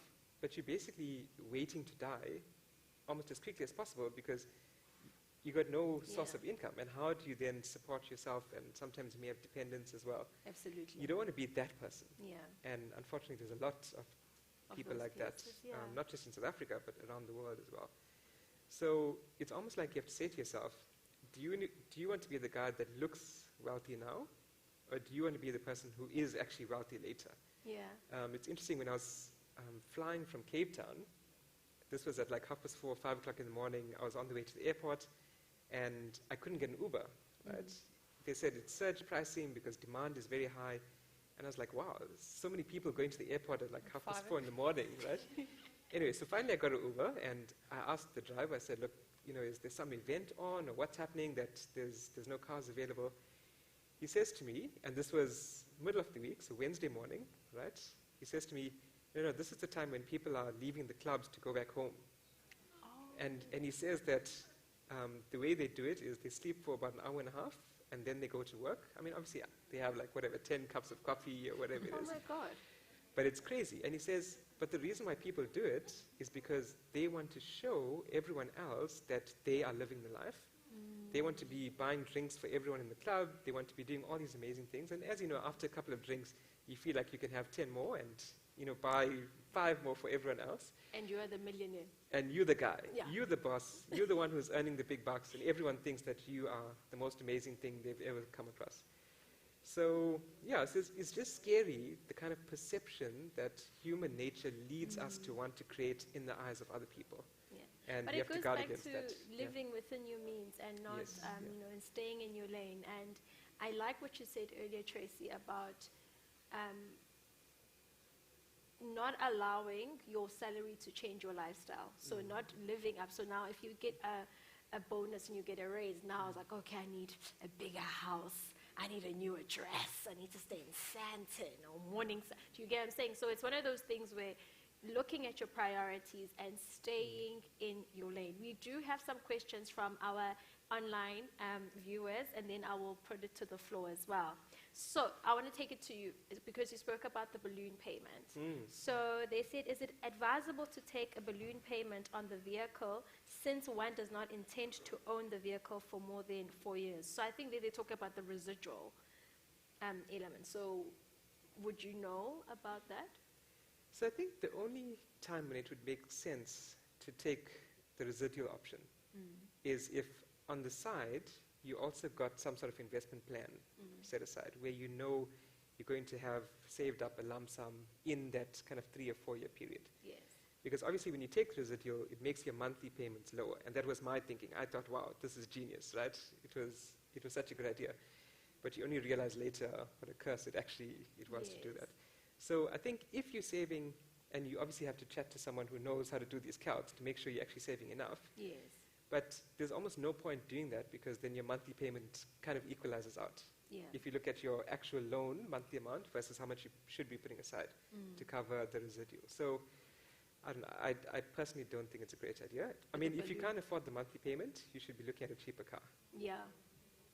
but you're basically waiting to die almost as quickly as possible because you got no source of income. And how do you then support yourself? And sometimes you may have dependents as well. Absolutely. You don't want to be that person. Yeah. And unfortunately, there's a lot of people those like cases, that, not just in South Africa, but around the world as well. So it's almost like you have to say to yourself, do you want to be the guy that looks wealthy now? Or do you want to be the person who is actually wealthy later? Yeah. It's interesting, when I was flying from Cape Town, this was at like 4:30, 5 o'clock in the morning, I was on the way to the airport, and I couldn't get an Uber, right? They said it's surge pricing because demand is very high. And I was like, wow, there's so many people going to the airport at like 4:30 in the morning, right? Anyway, so finally I got an Uber, and I asked the driver, I said, look, is there some event on, or what's happening that there's no cars available? He says to me, and this was middle of the week, so Wednesday morning, right? He says to me, no, this is the time when people are leaving the clubs to go back home. And he says that the way they do it is they sleep for about an hour and a half, and then they go to work. I mean, obviously, they have 10 cups of coffee or whatever it is. Oh my God. But it's crazy. And he says, but the reason why people do it is because they want to show everyone else that they are living the life. They want to be buying drinks for everyone in the club. They want to be doing all these amazing things. And as you know, after a couple of drinks, you feel like you can have 10 more, and buy 5 more for everyone else. And you are the millionaire. And you're the guy. Yeah. You're the boss. You're the one who's earning the big bucks, and everyone thinks that you are the most amazing thing they've ever come across. So, yeah, so it's just scary, the kind of perception that human nature leads us to want to create in the eyes of other people. Yeah. And But you it have to goes guard back against to that. living within your means and not, Yes, and staying in your lane. And I like what you said earlier, Tracy, about not allowing your salary to change your lifestyle. So not living up. So now if you get a bonus and you get a raise, now it's like, okay, I need a bigger house. I need a new address. I need to stay in Sandton or Morningside. Do you get what I'm saying? So it's one of those things where looking at your priorities and staying in your lane. We do have some questions from our online viewers, and then I will put it to the floor as well. So I want to take it to you because you spoke about the balloon payment. So they said, is it advisable to take a balloon payment on the vehicle since one does not intend to own the vehicle for more than 4 years? So I think they talk about the residual element. So would you know about that? So I think the only time when it would make sense to take the residual option is if on the side you also got some sort of investment plan set aside where you're going to have saved up a lump sum in that kind of 3 or 4 year period. Yes. Because obviously when you take residual, it makes your monthly payments lower. And that was my thinking. I thought, wow, this is genius, right? It was such a good idea. But you only realize later what a curse it was to do that. So I think if you're saving, and you obviously have to chat to someone who knows how to do these calcs to make sure you're actually saving enough. Yes. But there's almost no point doing that because then your monthly payment kind of equalizes out. Yeah. If you look at your actual loan monthly amount versus how much you should be putting aside to cover the residual. So I don't know. I personally don't think it's a great idea. I mean, if you can't afford the monthly payment, you should be looking at a cheaper car. Yeah.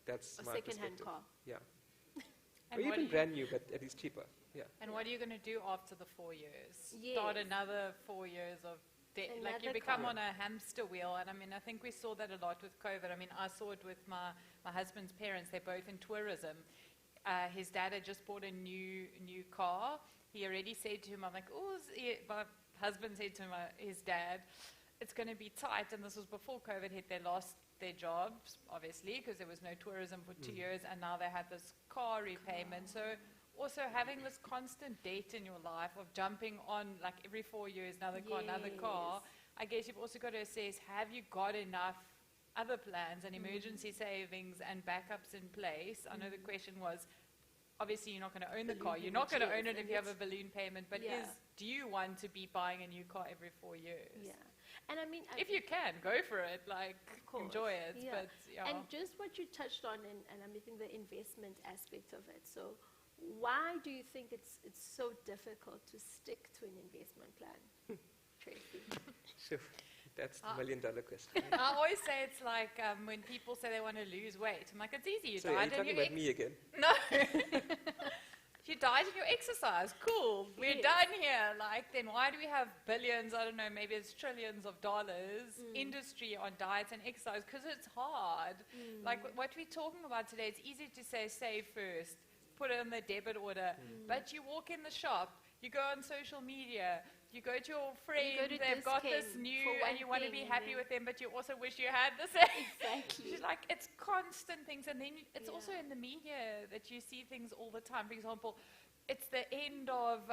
That's A my second-hand perspective. car. Yeah. And Or what even do you- brand new, but at least cheaper. Yeah. And what are you going to do after the 4 years? Yes. Start another 4 years of debt. Like you Another become car. on a hamster wheel. And I mean, I think we saw that a lot with COVID. I mean, I saw it with my husband's parents. They're both in tourism. His dad had just bought a new car. He already said to him, I'm like, my husband said to his dad, it's going to be tight. And this was before COVID hit. They lost their jobs, obviously, because there was no tourism for 2 years. And now they had this car repayment. So also having this constant debt in your life of jumping on like every 4 years, another car, I guess you've also got to assess, have you got enough other plans and emergency savings and backups in place? I know the question was, obviously you're not going to own the car. You're not going to own it if you have a balloon payment, but do you want to be buying a new car every 4 years? Yeah. And I mean, If you can, go for it, like course, enjoy it. yeah. But yeah. And just what you touched on, and I'm thinking the investment aspect of it. So why do you think it's so difficult to stick to an investment plan, Tracy? Sure. That's the $1 million question. I always say it's like when people say they want to lose weight. I'm like, it's easy. You So are you diet and talking you about me again? No. You diet and you exercise. Cool. We're Yes. done here. Like, then why do we have billions, I don't know, maybe it's trillions of dollars industry on diets and exercise? Because it's hard. Like what we're talking about today, it's easy to say save first, put it on the debit order. But you walk in the shop, you go on social media, you go to your friend, to they've got this Dis-Chem new, for one and you want to thing, be and happy then- with them, but you also wish you had the same. Exactly. She's like, it's constant things. And then it's also Yeah. in the media that you see things all the time. For example, it's the end of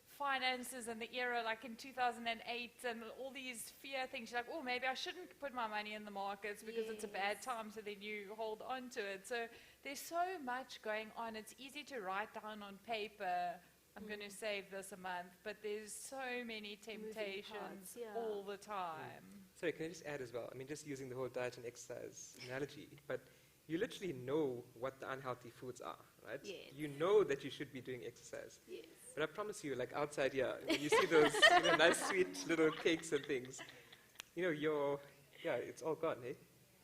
finances and the era, like in 2008, and all these fear things. You're like, oh, maybe I shouldn't put my money in the markets because it's a bad Yes. time, so then you hold on to it. So there's so much going on. It's easy to write down on paper, I'm going to save this a month, but there's so many temptations parts, yeah. all the time. Sorry, can I just add as well? I mean, just using the whole diet and exercise analogy, but you literally know what the unhealthy foods are, right? Yes. You know that you should be doing exercise. Yes. But I promise you, like outside here, when you see those nice sweet little cakes and things, it's all gone, eh?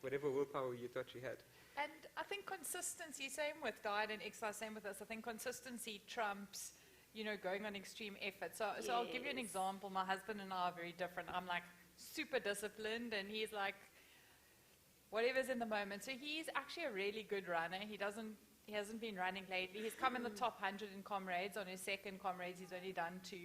Whatever willpower you thought you had. And I think consistency, same with diet and exercise, same with us. I think consistency trumps, going on extreme effort. So I'll give you an Yes. example. My husband and I are very different. I'm like super disciplined, and he's like whatever's in the moment. So he's actually a really good runner. He hasn't been running lately. He's come in the top 100 in comrades. On his second comrades, he's only done 2.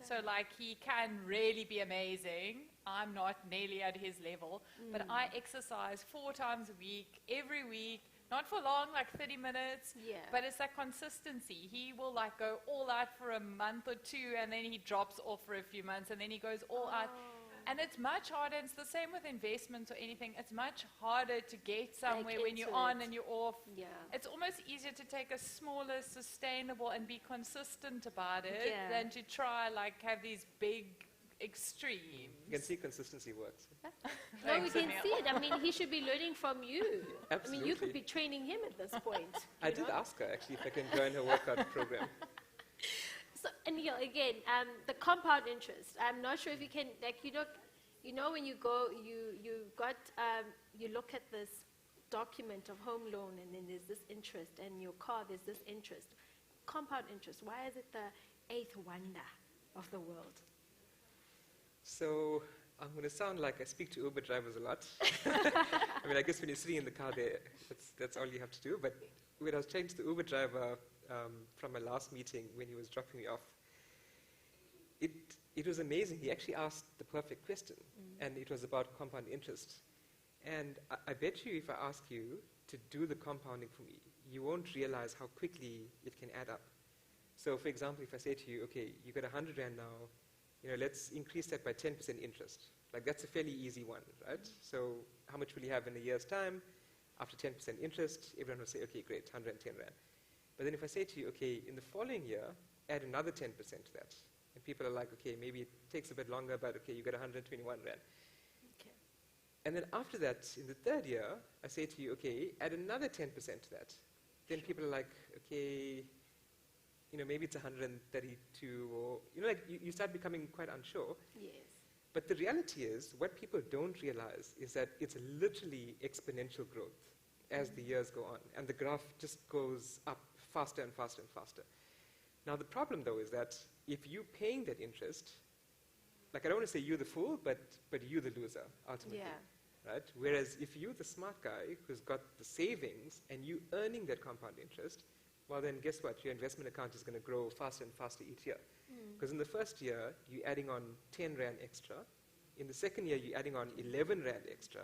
So like he can really be amazing. I'm not nearly at his level, but I exercise 4 times a week, every week. Not for long, like 30 minutes, but it's that consistency. He will like go all out for a month or 2, and then he drops off for a few months, and then he goes all out. And it's much harder. It's the same with investments or anything. It's much harder to get somewhere when you're on and you're off. Yeah. It's almost easier to take a smaller, sustainable, and be consistent about it than to try like have these big extremes. You can see consistency works. No, we can see it. I mean, he should be learning from you. Absolutely. I mean, you could be training him at this point. I did ask her, actually, if I can join her workout program. So, and again, the compound interest. I'm not sure if you can, like, you know, when you go, you look at this document of home loan, and then there's this interest, and your car, there's this interest. Compound interest. Why is it the 8th wonder of the world? So I'm going to sound like I speak to Uber drivers a lot. I mean, I guess when you're sitting in the car there, that's all you have to do. But when I was chatting to the Uber driver from my last meeting when he was dropping me off, it was amazing. He actually asked the perfect question, and it was about compound interest. And I bet you if I ask you to do the compounding for me, you won't realize how quickly it can add up. So, for example, if I say to you, okay, you got 100 Rand now, let's increase that by 10% interest. Like, that's a fairly easy one, right? So how much will you have in a year's time? After 10% interest, everyone will say, okay, great, 110 Rand. But then if I say to you, okay, in the following year, add another 10% to that. And people are like, okay, maybe it takes a bit longer, but okay, you got 121 Rand. Okay. And then after that, in the 3rd year, I say to you, okay, add another 10% to that. Then people are like, okay, maybe it's 132, or, like you start becoming quite unsure. Yes. But the reality is, what people don't realize is that it's literally exponential growth as the years go on, and the graph just goes up faster and faster and faster. Now, the problem, though, is that if you're paying that interest, like, I don't want to say you're the fool, but you're the loser, ultimately. Yeah. Right? Whereas if you're the smart guy who's got the savings and you earning that compound interest, well, then guess what? Your investment account is going to grow faster and faster each year. Because in the first year, you're adding on 10 Rand extra. In the second year, you're adding on 11 Rand extra.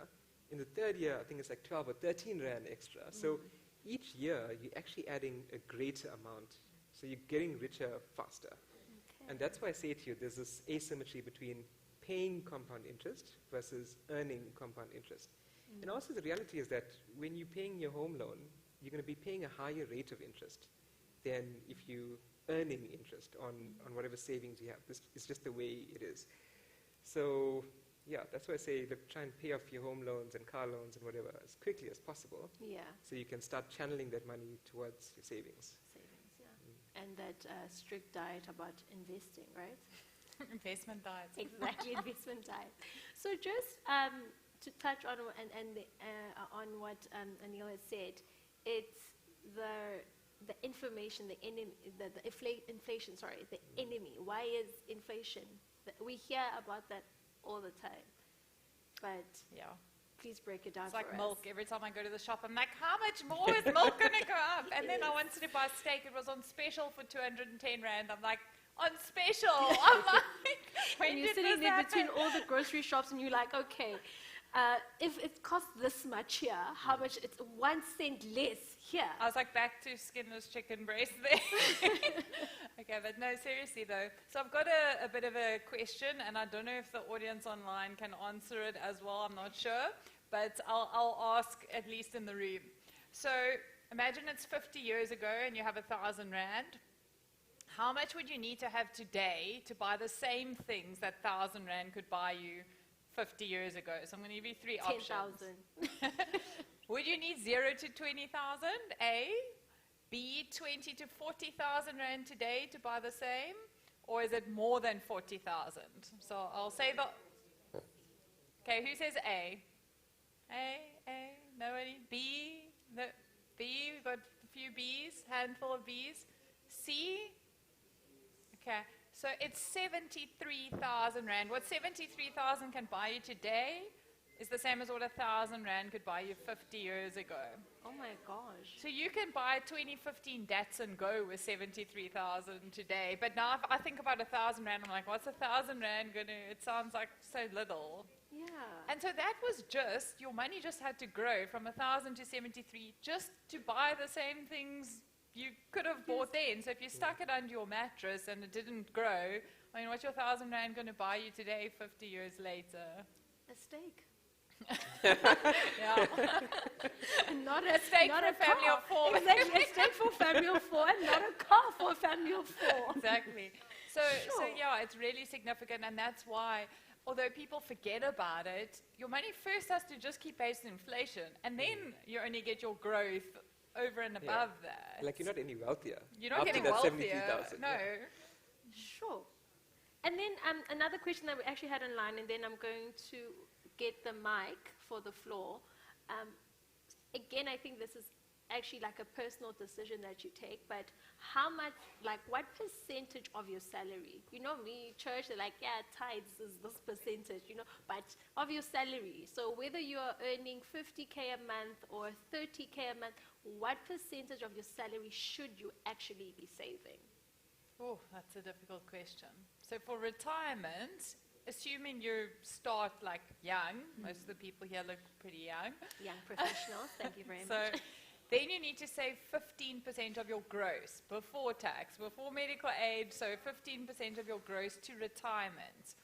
In the 3rd year, I think it's like 12 or 13 Rand extra. So each year, you're actually adding a greater amount. So you're getting richer faster. Okay. And that's why I say to you, there's this asymmetry between paying compound interest versus earning compound interest. And also the reality is that when you're paying your home loan, you're going to be paying a higher rate of interest than if you earning interest on whatever savings you have. This is just the way it is. So, yeah, that's why I say, look, try and pay off your home loans and car loans and whatever as quickly as possible. Yeah. So you can start channeling that money towards your savings. Savings, yeah. And that strict diet about investing, right? Investment diets. Exactly, investment diet. So just to touch on on what Anil has said, it's the information, the enemy, inflation. Sorry, the enemy. Why is inflation? We hear about that all the time, but Yeah. please break it down It's for like us. milk. Every time I go to the shop, I'm like, how much more is milk going to go up? And then I wanted to buy steak. It was on special for 210 Rand. I'm like, on special. I'm like, when And you're did sitting this there happen? between all the grocery shops, and you're like, okay, if it costs this much here, how much? It's 1 cent less here. I was like, back to skinless chicken breast there. Okay, but no, seriously though. So I've got a bit of a question, and I don't know if the audience online can answer it as well. I'm not sure, but I'll ask at least in the room. So imagine it's 50 years ago, and you have 1,000 Rand. How much would you need to have today to buy the same things that 1,000 Rand could buy you 50 years ago? So I'm going to give you 3 options. 10,000. Would you need 0 to 20,000? A. B. 20 to 40,000 Rand today to buy the same? Or is it more than 40,000? So I'll say the... Okay, who says A? A. Nobody? B? No. B, we've got a few Bs, handful of Bs. C? Okay, so it's 73,000 Rand. What 73,000 can buy you today is the same as what 1,000 rand could buy you 50 years ago. Oh my gosh. So you can buy a 2015 Datsun Go with 73,000 today, but now if I think about 1,000 rand, I'm like, what's 1,000 rand gonna? It sounds like so little. Yeah. And so that was just your money just had to grow from 1,000 to 73 just to buy the same things you could have bought then. So if you stuck it under your mattress and it didn't grow, I mean, what's your 1,000 rand going to buy you today, 50 years later? A steak. Yeah. Not a steak not for a a family car. of 4. Exactly, a steak for a family of 4, and not a car for a family of 4. Exactly. So Sure. yeah, it's really significant, and that's why, although people forget about it, your money first has to just keep pace with inflation, and then you only get your growth over and above that. Like you're not any wealthier. You're not after getting that wealthier. 73,000, No. yeah. Sure. And then another question that we actually had online, and then I'm going to get the mic for the floor. Again, I think this is actually like a personal decision that you take, but how much, like what percentage of your salary, you know me, church, they're like, yeah, tithes is this percentage, you know, but of your salary. So whether you're earning 50K a month or 30K a month, what percentage of your salary should you actually be saving? Oh, that's a difficult question. So for retirement, assuming you start like young, most of the people here look pretty young. Young professionals, thank you very So much. then you need to save 15% of your gross before tax, before medical aid, so 15% of your gross to retirement.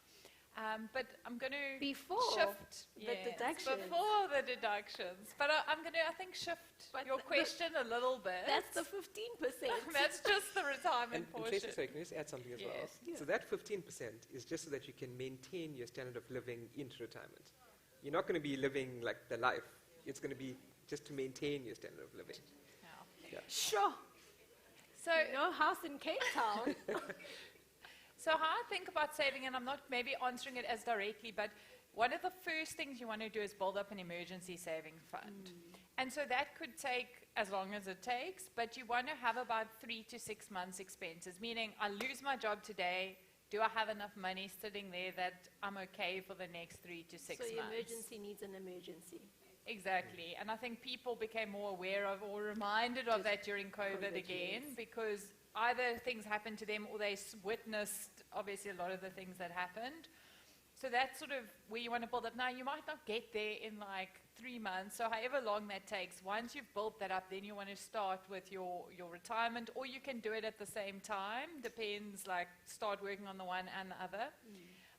But I'm going to Before shift the deductions. Before the deductions. But I'm going to, I think, shift But your question a little bit. That's the 15%. That's just the retirement And portion. Tracy, sorry, can I just add something as well? Yes. Yeah. So that 15% is just so that you can maintain your standard of living into retirement. You're not going to be living like the life. It's going to be just to maintain your standard of living. Yeah. Sure. So, No house in Cape Town. so how I think about saving, and I'm not maybe answering it as directly, but one of the first things you want to do is build up an emergency saving fund. And so that could take as long as it takes, but you want to have about 3 to 6 months expenses, meaning I lose my job today, do I have enough money sitting there that I'm okay for the next 3 to 6 So months? your emergency needs an emergency. Exactly. And I think people became more aware of or reminded of that during COVID COVID, again, yes. because either things happened to them or they witnessed, obviously, a lot of the things that happened. So that's sort of where you want to build up. Now, you might not get there in like 3 months, so however long that takes, once you've built that up, then you want to start with your retirement, or you can do it at the same time. Depends, like start working on the one and the other.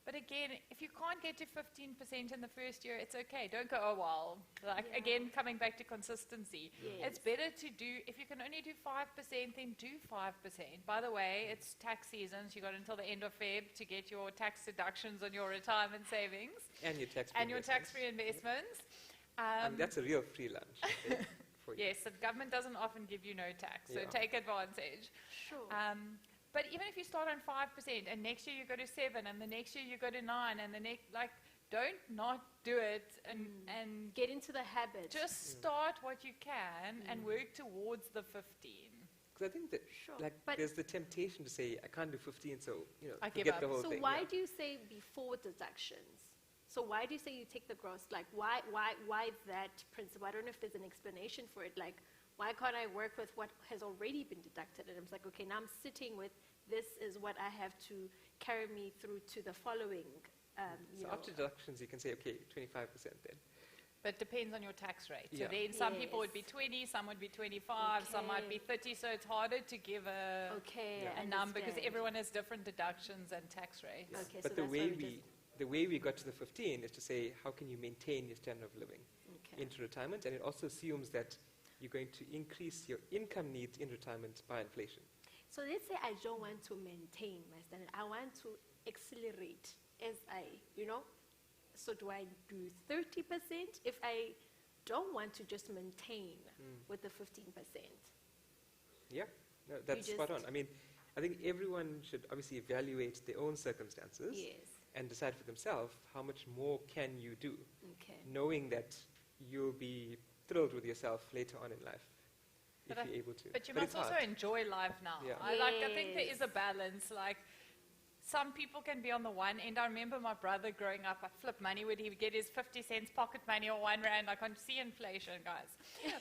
But again, if you can't get to 15% in the first year, it's okay. Don't go, oh, well. Like, Yeah. again, coming back to consistency. Yes. It's better to do, if you can only do 5%, then do 5%. By the way, it's tax season, so you've got until the end of Feb to get your tax deductions on your retirement savings And your tax-free and your investments. tax-free investments. And that's a real free lunch for you. Yes, the government doesn't often give you no tax, so Yeah. take advantage. Sure. But even if you start on 5%, and next year you go to 7, and the next year you go to 9, and the next, like, don't not do it, and Get into the habit. just start what you can and work towards the 15. Because I think that, Sure. like, But- there's the temptation to say, I can't do 15, so, you know, I give forget up. the whole So thing. why yeah. do you say before deductions? So why do you say you take the gross? Like, why that principle? I don't know if there's an explanation for it. Like, why can't I work with what has already been deducted? And I'm like, okay, now I'm sitting with this is what I have to carry me through to the following. You So know. after deductions, you can say, okay, 25% then. But it depends on your tax rate. So Yeah. then some people would be Yes. 20, some would be 25, some might be Okay. 30, so it's harder to give Okay, Yeah. I a number because understand. everyone has different deductions and tax rates. Okay, But so the that's way why we the way we got to the 15 is to say, how can you maintain your standard of living Okay. into retirement? And it also assumes that you're going to increase your income needs in retirement by inflation. So let's say I don't want to maintain my standard. I want to accelerate as you know. So do I do 30% if I don't want to just maintain with the 15%? Yeah, no, that's spot just- on. I mean, I think everyone should obviously evaluate their own circumstances Yes. and decide for themselves how much more can you do, Okay. knowing that you'll be thrilled with yourself later on in life if But you're able to. But you it's must also hard. enjoy life now. Yeah. I think there is Yes. a balance. Like some people can be on the one end. I remember my brother growing up, I flip money, would he get his 50 cents pocket money or £1? I can't see inflation, guys.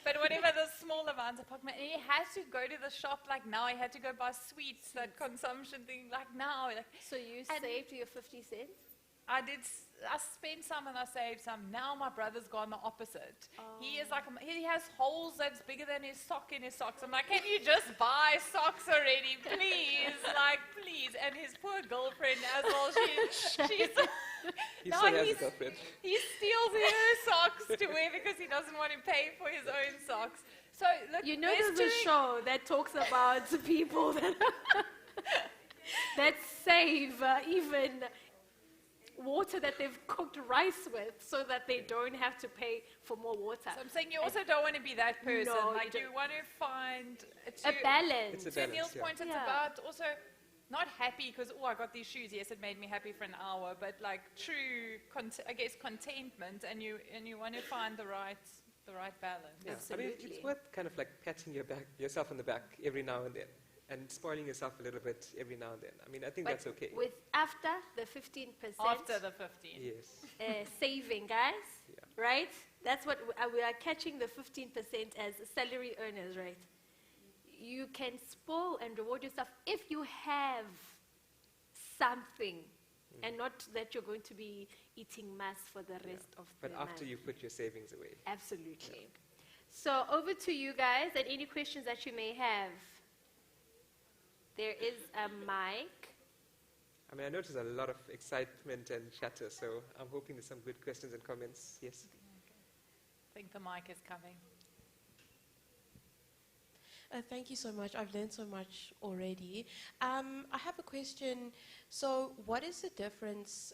But whatever the small amounts of pocket money, and he has to go to the shop like now, he had to go buy sweets, that consumption thing like now. Like, So you saved your 50 cents? I did. I spent some and I saved some. Now my brother's gone the opposite. He is like, he has holes that's bigger than his sock in his socks. I'm like, can you just buy socks already, please? Like, please. And his poor girlfriend as well. She's. He still has a girlfriend. He steals her socks to wear because he doesn't want to pay for his own socks. So look, You know there's a show that talks about people that save even water that they've cooked rice with so that they don't have to pay for more water. So I'm saying you also don't want to be that person. No, like you you want to find a balance. It's a to Neil's balance, yeah. point, it's about also not happy because, I got these shoes. Yes, it made me happy for an hour, but like true, contentment, and you want to find the right balance. Yeah. I Absolutely. mean, it's worth kind of like patting yourself on the back every now and then, and spoiling yourself a little bit every now and then. I mean, I think But that's okay. With after the 15%, After the 15. Yes. saving, guys, Yeah. right? That's what we are catching the 15% as salary earners, right? You can spoil and reward yourself if you have something, and not that you're going to be eating mass for the rest of the But month. after you put your savings away. Absolutely. So over to you guys, and any questions that you may have. There is a mic. I mean, I notice a lot of excitement and chatter, so I'm hoping there's some good questions and comments. Yes? I think the mic is coming. Thank you so much. I've learned so much already. I have a question. So what is the difference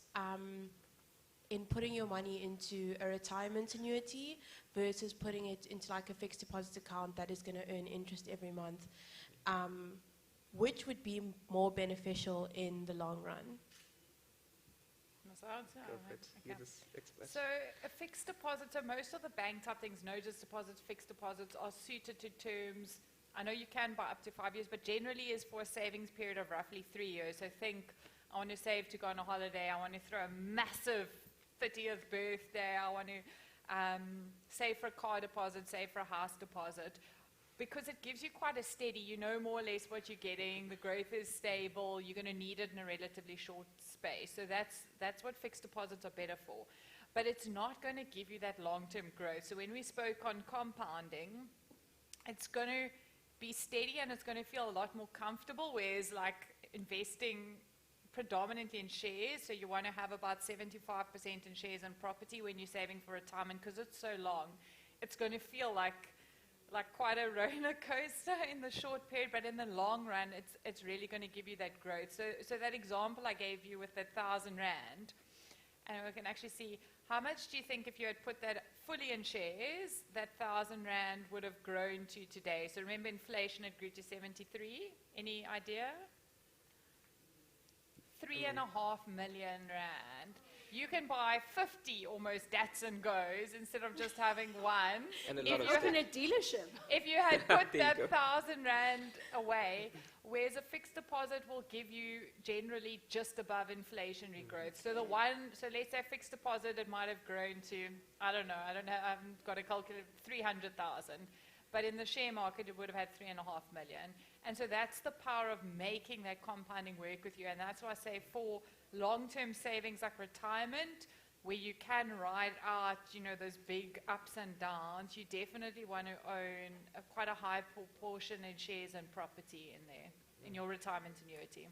in putting your money into a retirement annuity versus putting it into like a fixed deposit account that is going to earn interest every month? Which would be more beneficial in the long run? Go for it. You're this expert. So a fixed deposit, so most of the bank type things, notice deposits, fixed deposits are suited to terms. I know you can buy up to 5 years, but generally is for a savings period of roughly 3 years. So think, I want to save to go on a holiday, I want to throw a massive 30th birthday, I want to save for a car deposit, save for a house deposit. Because it gives you quite a steady, you know more or less what you're getting, the growth is stable, you're going to need it in a relatively short space. So that's what fixed deposits are better for. But it's not going to give you that long-term growth. So when we spoke on compounding, it's going to be steady and it's going to feel a lot more comfortable, whereas like investing predominantly in shares, so you want to have about 75% in shares and property when you're saving for retirement, because it's so long, it's going to feel like quite a roller coaster in the short period, but in the long run, it's really going to give you that growth. So that example I gave you with the 1,000 rand, and we can actually see how much do you think if you had put that fully in shares, that 1,000 rand would have grown to today? So remember inflation, it grew to 73. Any idea? 3.5 million rand. You can buy 50 almost Datsun Goes instead of just having one. And a If lot of you're stuff. in a dealership, If you had put There you that go. 1,000 rand away, whereas a fixed deposit will give you generally just above inflationary growth. So so let's say fixed deposit, it might have grown to, I haven't got a calculator, 300,000. But in the share market, it would have had 3.5 million. And so that's the power of making that compounding work with you. And that's why I say for long-term savings like retirement, where you can ride out, those big ups and downs, you definitely want to own quite a high proportion in shares and property in there, in your retirement annuity.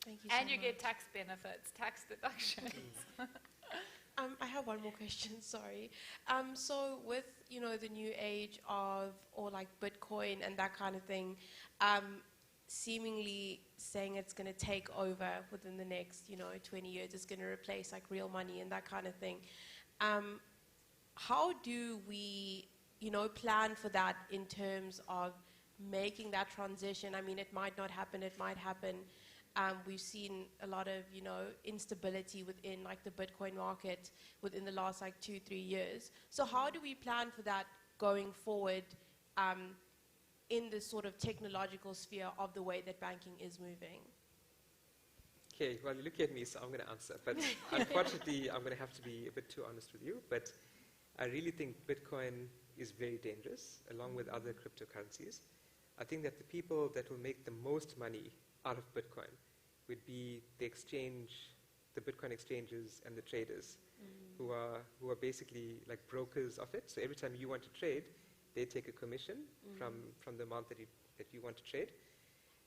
Thank you so And you much. get tax benefits, tax deductions. I have one more question, sorry. So with, the new age or like Bitcoin and that kind of thing, seemingly saying it's going to take over within the next, 20 years, it's going to replace like real money and that kind of thing. How do we, plan for that in terms of making that transition? I mean, it might not happen, it might happen. We've seen a lot of, instability within like the Bitcoin market within the last like 2-3 years. So how do we plan for that going forward in this sort of technological sphere of the way that banking is moving? Okay, well, you look at me, so I'm going to answer. But unfortunately, I'm going to have to be a bit too honest with you. But I really think Bitcoin is very dangerous, along with other cryptocurrencies. I think that the people that will make the most money out of Bitcoin would be the Bitcoin exchanges and the traders, who are basically like brokers of it. So every time you want to trade, they take a commission from the amount that you want to trade.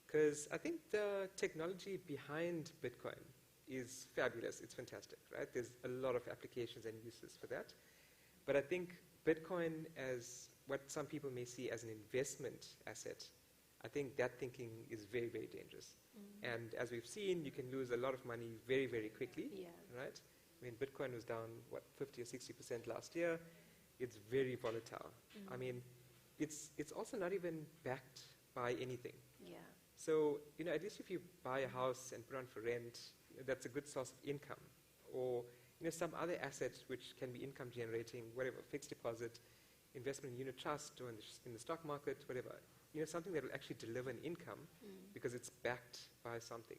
Because I think the technology behind Bitcoin is fabulous. It's fantastic, right? There's a lot of applications and uses for that. But I think Bitcoin, as what some people may see as an investment asset, I think that thinking is very, very dangerous. And as we've seen, you can lose a lot of money very, very quickly, right? I mean, Bitcoin was down, 50 or 60% last year. It's very volatile. I mean, it's also not even backed by anything. Yeah. So, at least if you buy a house and put on for rent, that's a good source of income. Or, some other assets which can be income generating, whatever, fixed deposit, investment in unit trust or in the stock market, whatever. Something that will actually deliver an income because it's backed by something.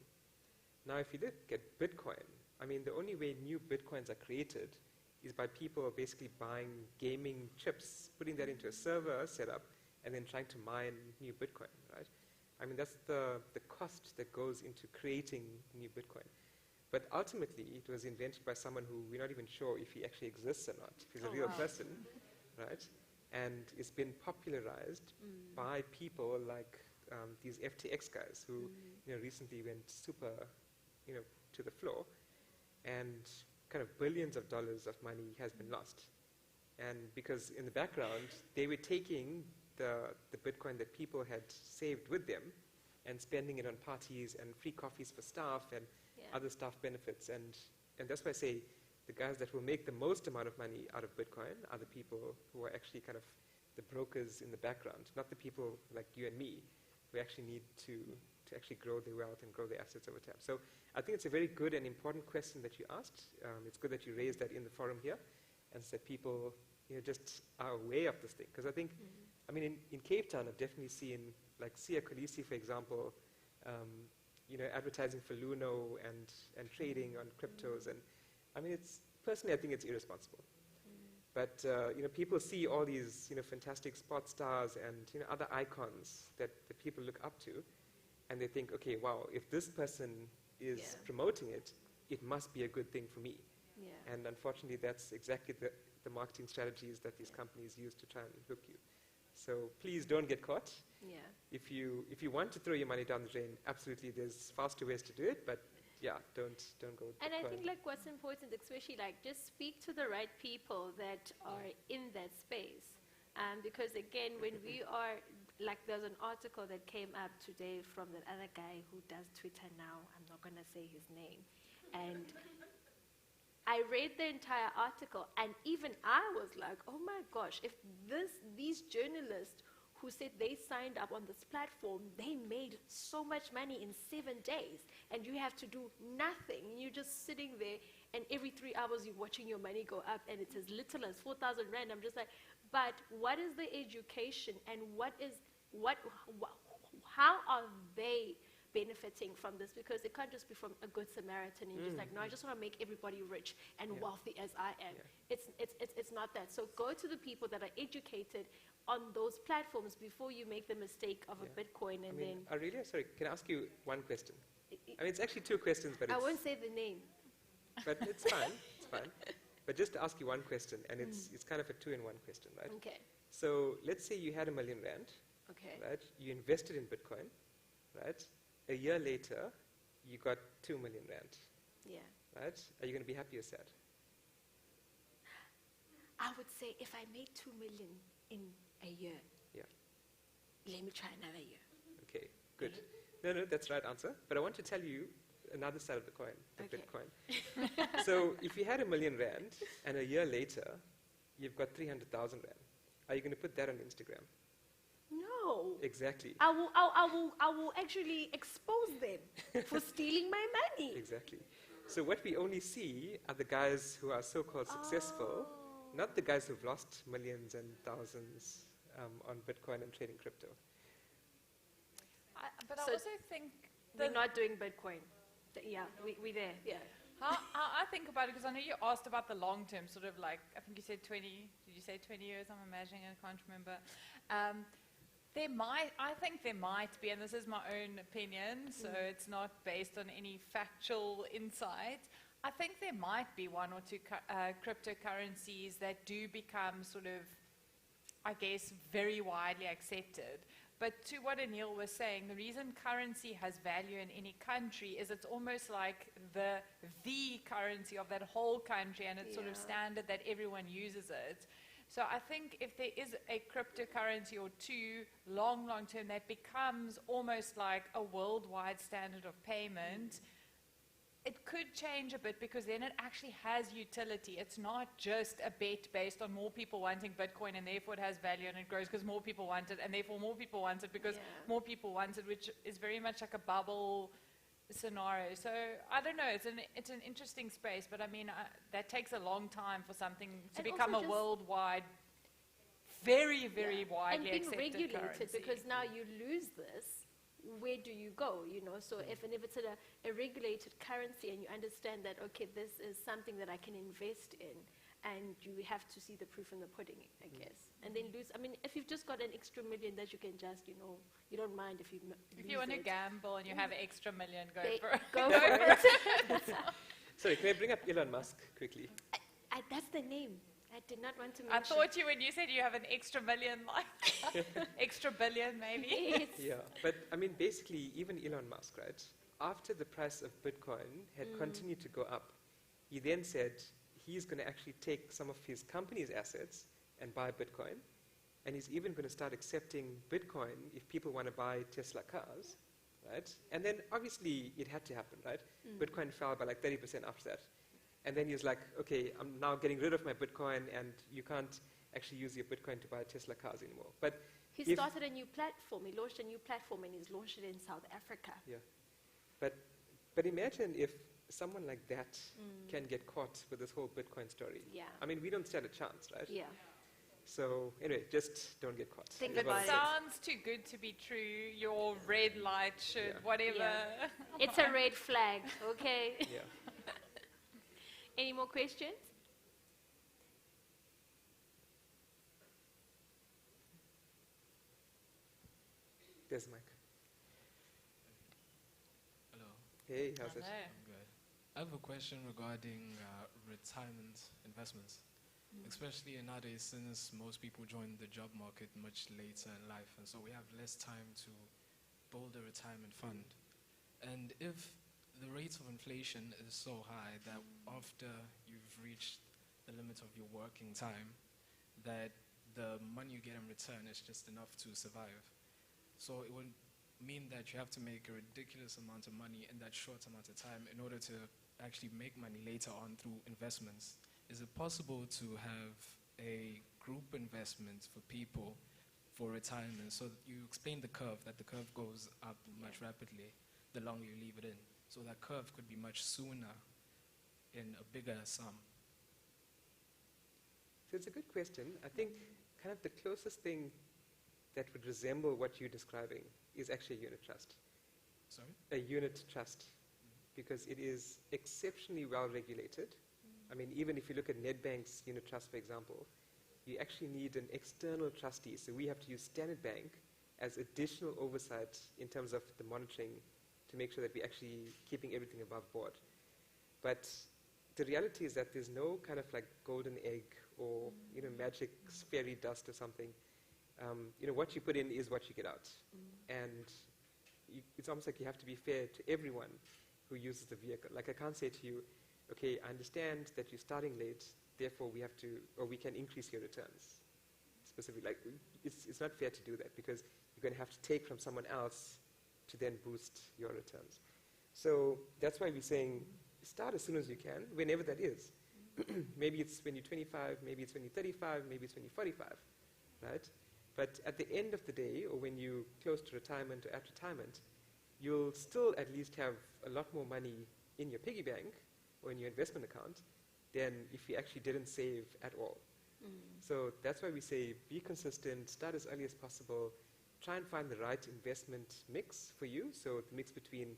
Now, if you look at Bitcoin, I mean, the only way new Bitcoins are created is by people basically buying gaming chips, putting that into a server setup, and then trying to mine new Bitcoin, right? I mean, that's the cost that goes into creating new Bitcoin. But ultimately, it was invented by someone who we're not even sure if he actually exists or not, if he's a real person, right? And it's been popularized by people like these FTX guys who recently went super to the floor, and kind of billions of dollars of money has been lost. And because in the background, they were taking the Bitcoin that people had saved with them and spending it on parties and free coffees for staff and other staff benefits. And that's why I say the guys that will make the most amount of money out of Bitcoin are the people who are actually kind of the brokers in the background, not the people like you and me who actually need to actually grow their wealth and grow their assets over time. So I think it's a very good and important question that you asked. It's good that you raised that in the forum here, and so that people just are aware of this thing. Because I think, I mean, in Cape Town, I've definitely seen, like Sia Kolisi, for example, advertising for Luno and trading on cryptos. And I mean, personally, I think it's irresponsible. But, people see all these, fantastic sports stars and, other icons that people look up to, and they think, okay, wow, if this person is promoting it, it must be a good thing for me. Yeah. And unfortunately, that's exactly the marketing strategies that these companies use to try and hook you. So please don't get caught. Yeah. If you want to throw your money down the drain, absolutely, there's faster ways to do it, but don't go. And I think what's important, especially just speak to the right people that are in that space. Because again, when we are, there's an article that came up today from that other guy who does Twitter now. I'm not going to say his name. And I read the entire article, and even I was like, oh my gosh, if these journalists who said they signed up on this platform, they made so much money in 7 days, and you have to do nothing. You're just sitting there, and every 3 hours you're watching your money go up, and it's as little as 4,000 rand. I'm just like, but what is the education, and how are they benefiting from this? Because it can't just be from a good Samaritan and just no, I just want to make everybody rich and wealthy as I am. It's not that. So go to the people that are educated on those platforms before you make the mistake of a Bitcoin and then... Aurelia, sorry, can I ask you one question? I mean, it's actually 2 questions, but I won't say the name. But it's fine, it's fine. But just to ask you one question, and it's kind of a 2-in-1 question, right? Okay. So let's say you had R1 million, Okay. right? You invested in Bitcoin, right? A year later, you got 2 million rand, Yeah. right? Are you going to be happy or sad? I would say if I made 2 million in a year, let me try another year. Okay, good. No, that's the right answer. But I want to tell you another side of the coin, Bitcoin. So if you had R1 million and a year later, you've got 300,000 rand, are you going to put that on Instagram? No. Exactly. I will actually expose them for stealing my money. Exactly. So what we only see are the guys who are so-called successful, not the guys who've lost millions and thousands on Bitcoin and trading crypto. But So I also think we're not doing Bitcoin. Yeah, we're there. Yeah. How I think about it, because I know you asked about the long term, sort of like, I think you said 20, did you say 20 years? I'm imagining, I can't remember. I think there might be, and this is my own opinion, so it's not based on any factual insight. I think there might be one or two cryptocurrencies that do become sort of, I guess, very widely accepted. But to what Anil was saying, the reason currency has value in any country is it's almost like the currency of that whole country, and it's sort of standard that everyone uses it. So I think if there is a cryptocurrency or two long term that becomes almost like a worldwide standard of payment, it could change a bit, because then it actually has utility. It's not just a bet based on more people wanting Bitcoin, and therefore it has value and it grows because more people want it, and therefore more people want it because more people want it, which is very much like a bubble scenario. So I don't know, it's an interesting space, but I mean, that takes a long time for something to become a worldwide, very widely and being accepted regulated, currency. because now you lose this, where do you go, you know? So if it's a regulated currency, and you understand that, okay, this is something that I can invest in, and you have to see the proof in the pudding, I guess. And then lose, I mean, if you've just got an extra million that you can just, you know, you don't mind if you If you want to gamble and you have an extra million, go for it. Go for it. Sorry, can I bring up Elon Musk quickly? That's the name. I did not want to I mention. thought when you said you have an extra million, like extra billion maybe. Yes. Yeah, but I mean, basically, even Elon Musk, right? After the price of Bitcoin had continued to go up, he then said he's going to actually take some of his company's assets and buy Bitcoin, and he's even going to start accepting Bitcoin if people want to buy Tesla cars, right? And then obviously it had to happen, right? Bitcoin fell by like 30% after that. And then he was like, okay, I'm now getting rid of my Bitcoin, and you can't actually use your Bitcoin to buy Tesla cars anymore. But He started a new platform. He launched a new platform, and he's launched it in South Africa. yeah, but imagine if someone like that can get caught with this whole Bitcoin story. Yeah. I mean, we don't stand a chance, right? Yeah. So anyway, just don't get caught. Think is what about I it. said. Sounds too good to be true. Your red light should, Yeah. whatever. Yeah. It's a red flag, okay? Yeah. Any more questions? There's Mike. Hello, Hey, how's it? Hello. I'm good. I have a question regarding retirement investments, especially nowadays, since most people join the job market much later in life, and so we have less time to build a retirement fund. And if the rate of inflation is so high that after you've reached the limit of your working time, that the money you get in return is just enough to survive. So it would mean that you have to make a ridiculous amount of money in that short amount of time in order to actually make money later on through investments. Is it possible to have a group investment for people for retirement? So you explained the curve, that the curve goes up much rapidly the longer you leave it in. So that curve could be much sooner in a bigger sum. So it's a good question. I think kind of the closest thing that would resemble what you're describing is actually a unit trust. Sorry? A unit trust, because it is exceptionally well regulated. I mean, even if you look at Nedbank's unit trust, for example, you actually need an external trustee. So we have to use Standard Bank as additional oversight in terms of the monitoring to make sure that we're actually keeping everything above board. But the reality is that there's no kind of like golden egg or, you know, magic fairy dust or something. You know, what you put in is what you get out. And it's almost like you have to be fair to everyone who uses the vehicle. Like I can't say to you, okay, I understand that you're starting late, therefore we have to, or we can increase your returns. Specifically, like it's not fair to do that, because you're going to have to take from someone else to then boost your returns. So that's why we're saying start as soon as you can, whenever that is. Maybe it's when you're 25, maybe it's when you're 35, maybe it's when you're 45, right? But at the end of the day, or when you're close to retirement or at retirement, you'll still at least have a lot more money in your piggy bank or in your investment account than if you actually didn't save at all. So that's why we say be consistent, start as early as possible, try and find the right investment mix for you. So the mix between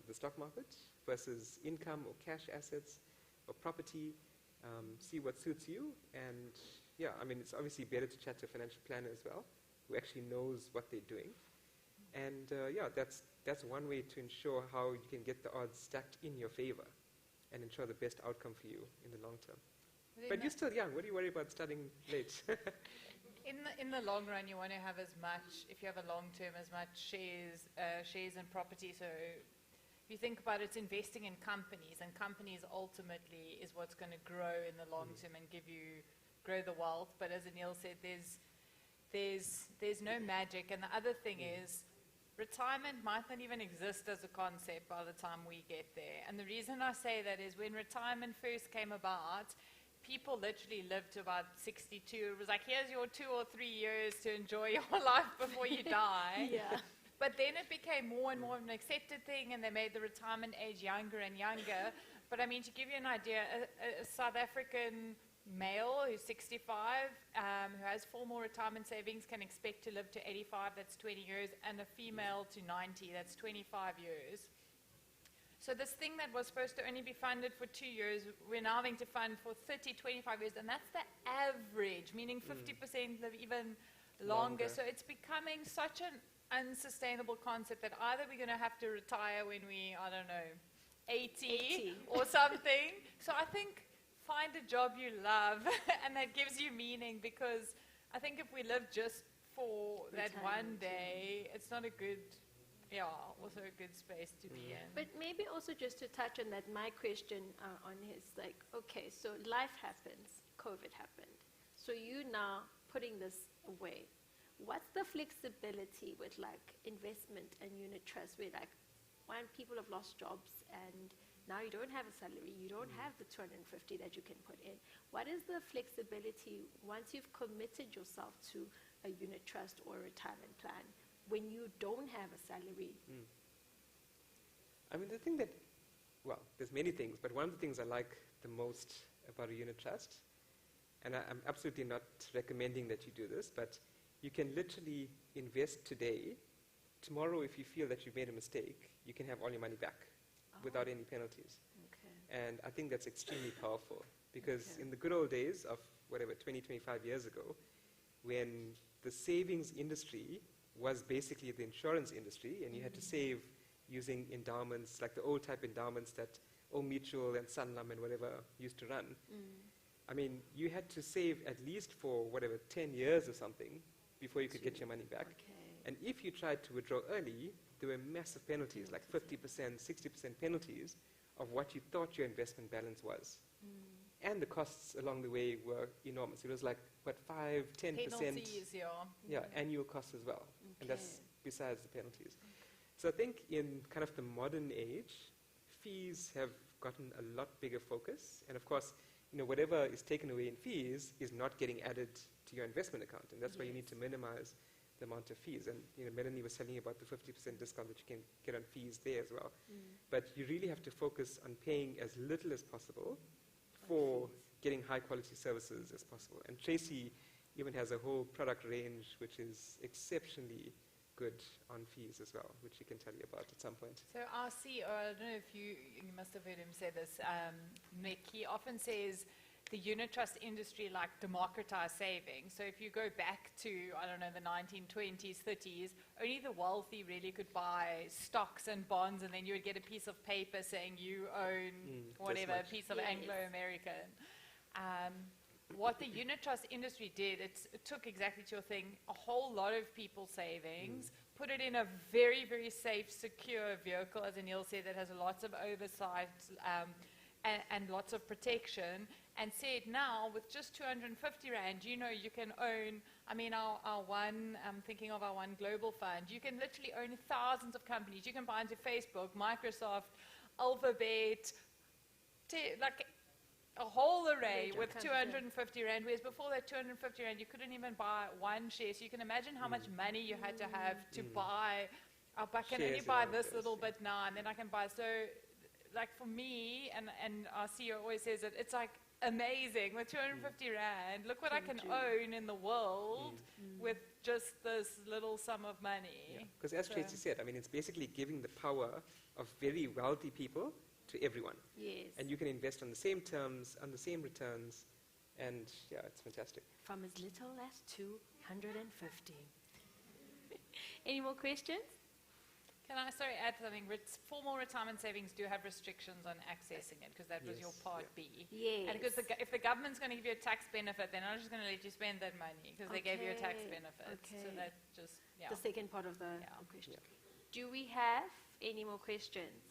the stock market versus income or cash assets or property. See what suits you. And yeah, I mean, it's obviously better to chat to a financial planner as well, who actually knows what they're doing. And yeah, that's one way to ensure how you can get the odds stacked in your favor and ensure the best outcome for you in the long term. But you're still young. What do you worry about studying late? In the long run, you want to have as much, if you have a long term, as much shares and property. So if you think about it, it's investing in companies, and companies ultimately is what's going to grow in the long term and grow the wealth. But as Anil said, there's no magic. And the other thing is, retirement might not even exist as a concept by the time we get there. And the reason I say that is when retirement first came about, people literally lived to about 62. It was like, here's your 2 or 3 years to enjoy your life before you die. Yeah. But then it became more and more of an accepted thing, and they made the retirement age younger and younger. But I mean, to give you an idea, a South African male who's 65, who has formal retirement savings, can expect to live to 85, that's 20 years, and a female to 90, that's 25 years. So this thing that was supposed to only be funded for 2 years, we're now having to fund for 30, 25 years, and that's the average, meaning 50% live even longer. So it's becoming such an unsustainable concept that either we're going to have to retire when we, I don't know, 80. Or something. So I think find a job you love and that gives you meaning, because I think if we live just for that one day, it's not a good... Yeah, also a good space to be in. But maybe also just to touch on that, my question on his, like, okay, so life happens, COVID happened. So you now putting this away. What's the flexibility with like investment and unit trust where like when people have lost jobs and now you don't have a salary, you don't have the 250 that you can put in. What is the flexibility once you've committed yourself to a unit trust or a retirement plan? When you don't have a salary? I mean, the thing that, well, there's many things, but one of the things I like the most about a unit trust, and I'm absolutely not recommending that you do this, but you can literally invest today. Tomorrow, if you feel that you've made a mistake, you can have all your money back without any penalties. Okay. And I think that's extremely powerful, because in the good old days of whatever, 20, 25 years ago, when the savings industry was basically the insurance industry, and you had to save using endowments, like the old type endowments that Old Mutual and Sanlam and whatever used to run. I mean, you had to save at least for whatever, 10 years or something before you could get your money back. And if you tried to withdraw early, there were massive penalties, like 50%, 60% penalties of what you thought your investment balance was. And the costs along the way were enormous. It was like, what, 5, 10%? Penalties, Yeah, annual costs as well. And that's besides the penalties. So I think in kind of the modern age, fees have gotten a lot bigger focus. And of course, you know, whatever is taken away in fees is not getting added to your investment account. And that's why you need to minimize the amount of fees. And you know, Melanie was telling you about the 50% discount that you can get on fees there as well. But you really have to focus on paying as little as possible for getting high quality services as possible. And Tracy even has a whole product range which is exceptionally good on fees as well, which he can tell you about at some point. So our CEO, I don't know if you must have heard him say this, Nick, he often says the unit trust industry like democratized savings. So if you go back to, I don't know, the 1920s, 30s, only the wealthy really could buy stocks and bonds, and then you would get a piece of paper saying you own whatever, a piece of Anglo-American. What the unit trust industry did, it took exactly to your thing, a whole lot of people's savings, put it in a very, very safe, secure vehicle, as Anil said, that has lots of oversight and lots of protection, and said now with just 250 Rand, you know, you can own, I mean, our one, I'm thinking of our one global fund, you can literally own thousands of companies. You can buy into Facebook, Microsoft, Alphabet, like a whole array with 250 Rand, whereas before that 250 Rand, you couldn't even buy one share. So you can imagine how much money you had to have to buy. I can only buy this little bit now, and then I can buy. So, like for me, and our CEO always says that it's like amazing with 250 rand. Look what I can own in the world with just this little sum of money. Because as Tracy said, I mean, it's basically giving the power of very wealthy people to everyone. Yes. And you can invest on the same terms, on the same returns, and yeah, it's fantastic. From as little as 250. Any more questions? Can I, add something? Formal retirement savings do have restrictions on accessing it, because that was your part B. Yes. And because if the government's going to give you a tax benefit, they're not just going to let you spend that money, because they gave you a tax benefit. Okay. So that just, The second part of the question. Do we have any more questions?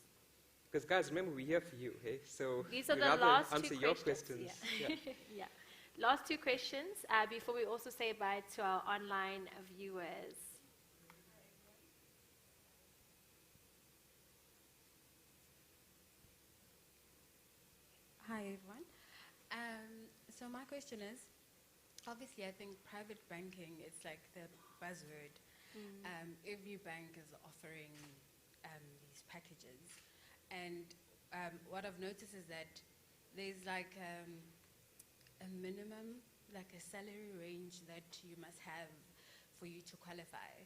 Because guys, remember, we're here for you, hey? So These are we'd the rather last answer two your questions. questions. Yeah. Last two questions before we also say bye to our online viewers. Hi, everyone. So my question is, obviously, I think private banking is like the buzzword. Every bank is offering these packages. And what I've noticed is that there's like a minimum, like a salary range that you must have for you to qualify.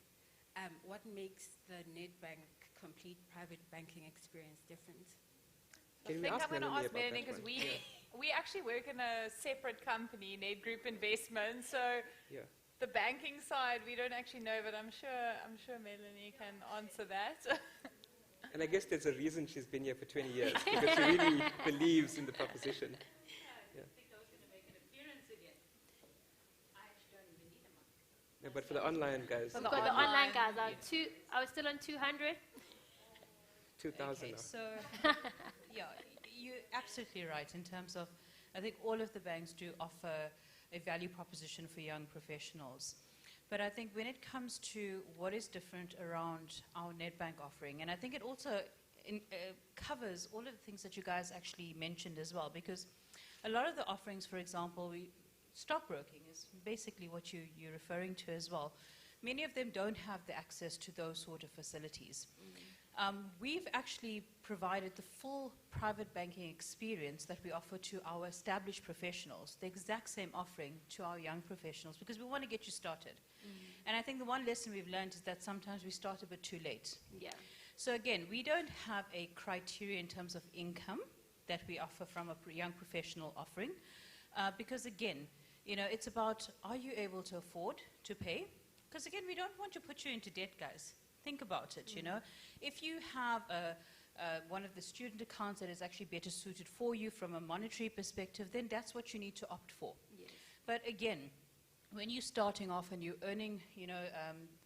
What makes the Nedbank complete private banking experience different? I Can we think ask I'm going to Melanie ask about Melanie, that because one? we actually work in a separate company, Ned Group Investment. So Yeah. the banking side, we don't actually know, but I'm sure Melanie can answer that. And I guess there's a reason she's been here for 20 years, because she really believes in the proposition. Yeah. No, but for the online guys, We've got the online guys. I was still on 200. 2,000 Okay, now. so, yeah, you're absolutely right in terms of, I think all of the banks do offer a value proposition for young professionals. But I think when it comes to what is different around our Nedbank offering, and I think it also covers all of the things that you guys actually mentioned as well, because a lot of the offerings, for example, stockbroking is basically what you're referring to as well. Many of them don't have the access to those sort of facilities. We've actually provided the full private banking experience that we offer to our established professionals, the exact same offering to our young professionals, because we want to get you started. And I think the one lesson we've learned is that sometimes we start a bit too late. Yeah. So again, we don't have a criteria in terms of income that we offer from a young professional offering, because again, it's about, are you able to afford to pay? Because again, we don't want to put you into debt, guys. Think about it, If you have one of the student accounts that is actually better suited for you from a monetary perspective, then that's what you need to opt for. Yes. But again, when you're starting off and you're earning,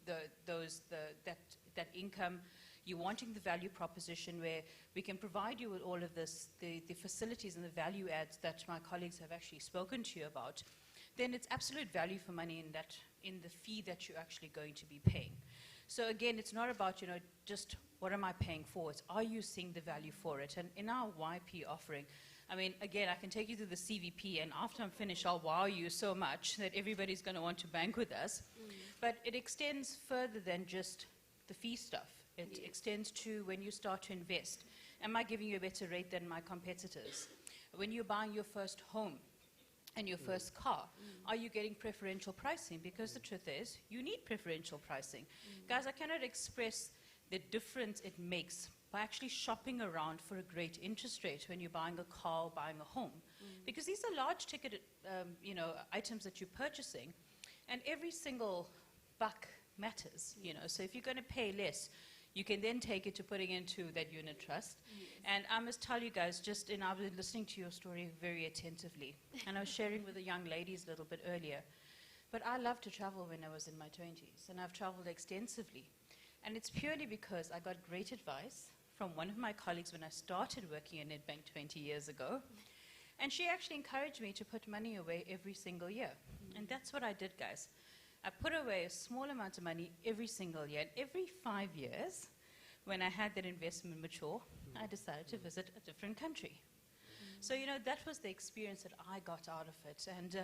that income, you're wanting the value proposition where we can provide you with all of this, the facilities and the value adds that my colleagues have actually spoken to you about, then it's absolute value for money in the fee that you're actually going to be paying. So again, it's not about, just what am I paying for? It's, are you seeing the value for it? And in our YP offering, I mean, again, I can take you through the CVP, and after I'm finished, I'll wow you so much that everybody's going to want to bank with us. But it extends further than just the fee stuff. It extends to when you start to invest. Am I giving you a better rate than my competitors? When you're buying your first home and your first car, are you getting preferential pricing? Because the truth is, you need preferential pricing. Guys, I cannot express the difference it makes by actually shopping around for a great interest rate when you're buying a car or buying a home. Because these are large ticket items that you're purchasing, and every single buck matters. So if you're going to pay less, you can then take it to putting into that unit trust. And I must tell you guys, I've been listening to your story very attentively, and I was sharing with the young ladies a little bit earlier. But I loved to travel when I was in my 20s, and I've traveled extensively. And it's purely because I got great advice from one of my colleagues when I started working at Nedbank 20 years ago. And she actually encouraged me to put money away every single year. And that's what I did, guys. I put away a small amount of money every single year. And every 5 years, when I had that investment mature, I decided to visit a different country. So, that was the experience that I got out of it. And,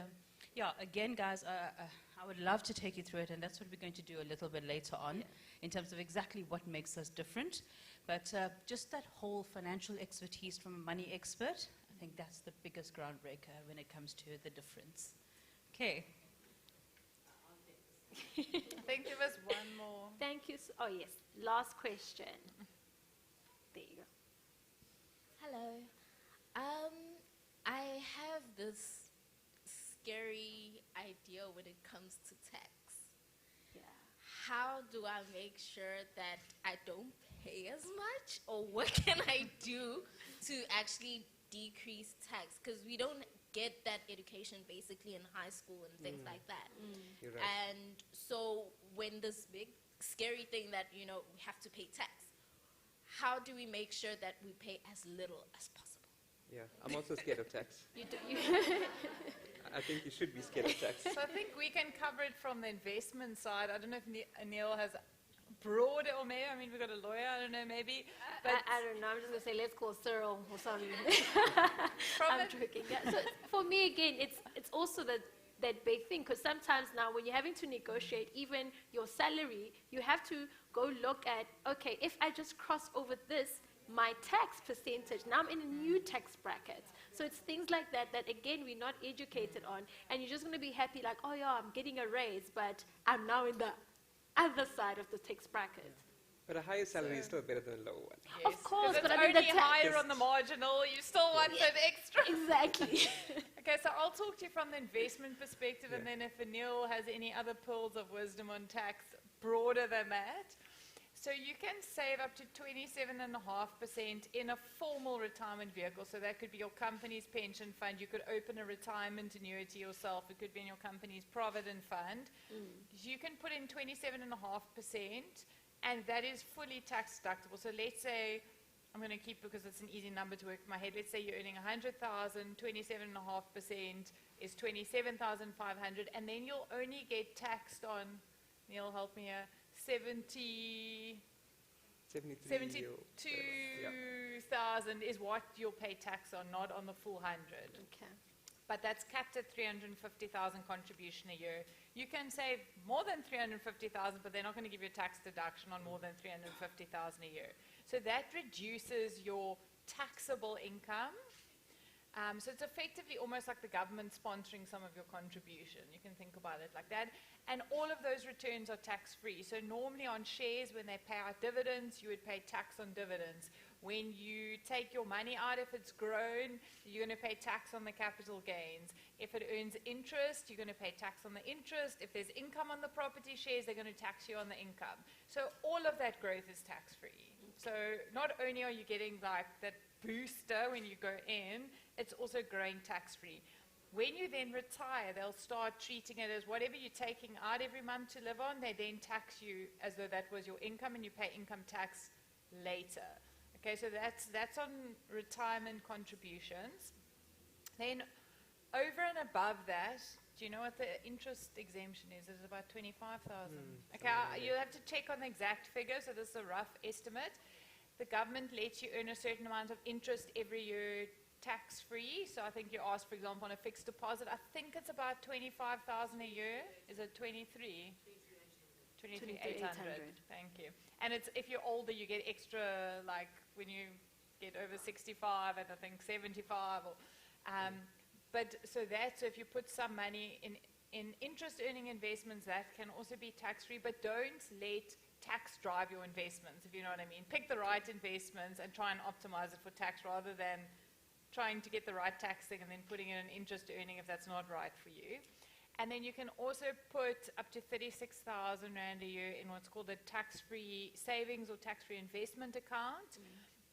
again, guys, I would love to take you through it, and that's what we're going to do a little bit later on in terms of exactly what makes us different. But just that whole financial expertise from a money expert, I think that's the biggest groundbreaker when it comes to the difference. Okay. I think there was one more. Thank you. Oh, yes. Last question. There you go. Hello. I have this scary idea when it comes to tax. Yeah. How do I make sure that I don't pay as much? Or what can I do to actually decrease tax? Because we don't get that education basically in high school and things like that. You're right. And so when this big scary thing that, we have to pay tax, how do we make sure that we pay as little as possible? Yeah, I'm also scared of tax. You do, I think you should be scared of tax. So I think we can cover it from the investment side. I don't know if Neil has broader, or maybe, we've got a lawyer, I don't know, maybe. But I don't know. I'm just going to say, let's call Cyril or something. From I'm joking. Yeah. So for me, again, it's also that big thing, because sometimes now when you're having to negotiate even your salary, you have to go look at, okay, if I just cross over this, my tax percentage, now I'm in a new tax bracket. So it's things like that again, we're not educated on. And you're just going to be happy like, oh yeah, I'm getting a raise, but I'm now in the other side of the tax bracket. But a higher salary is still better than a lower one. yes, Of course, 'cause but it's I mean the only tax- higher on the marginal. You still want that extra. Exactly. Okay, so I'll talk to you from the investment perspective, and Yeah. then if Anil has any other pearls of wisdom on tax broader than that. So you can save up to 27.5% in a formal retirement vehicle. So that could be your company's pension fund. You could open a retirement annuity yourself. It could be in your company's provident fund. You can put in 27.5%, and that is fully tax deductible. So let's say, I'm going to keep, because it's an easy number to work in my head, let's say you're earning 100,000, 27.5% is 27,500, and then you'll only get taxed on, Neil, help me here, 72,000 is what you'll pay tax on, not on the full 100. Okay. But that's capped at 350,000 contribution a year. You can save more than 350,000, but they're not going to give you a tax deduction on more than 350,000 a year. So that reduces your taxable income. So it's effectively almost like the government sponsoring some of your contribution. You can think about it like that. And all of those returns are tax-free. So normally on shares, when they pay out dividends, you would pay tax on dividends. When you take your money out, if it's grown, you're going to pay tax on the capital gains. If it earns interest, you're going to pay tax on the interest. If there's income on the property shares, they're going to tax you on the income. So all of that growth is tax-free. So not only are you getting like that booster when you go in, it's also growing tax-free. When you then retire, they'll start treating it as whatever you're taking out every month to live on, they then tax you as though that was your income, and you pay income tax later. Okay, so that's on retirement contributions. Then over and above that, do you know what the interest exemption is? It's about 25,000. Okay, you'll have to check on the exact figure, so this is a rough estimate. The government lets you earn a certain amount of interest every year tax-free. So I think you asked, for example, on a fixed deposit, I think it's about 25,000 a year. Is it 23? 23,800. Thank you. And it's, if you're older, you get extra, like when you get over 65 and I think 75. Or, but so if you put some money in interest-earning investments, that can also be tax-free. But don't let tax drive your investments, if you know what I mean. Pick the right investments and try and optimize it for tax, rather than trying to get the right tax thing and then putting in an interest earning if that's not right for you. And then you can also put up to 36,000 Rand a year in what's called a tax-free savings or tax-free investment account.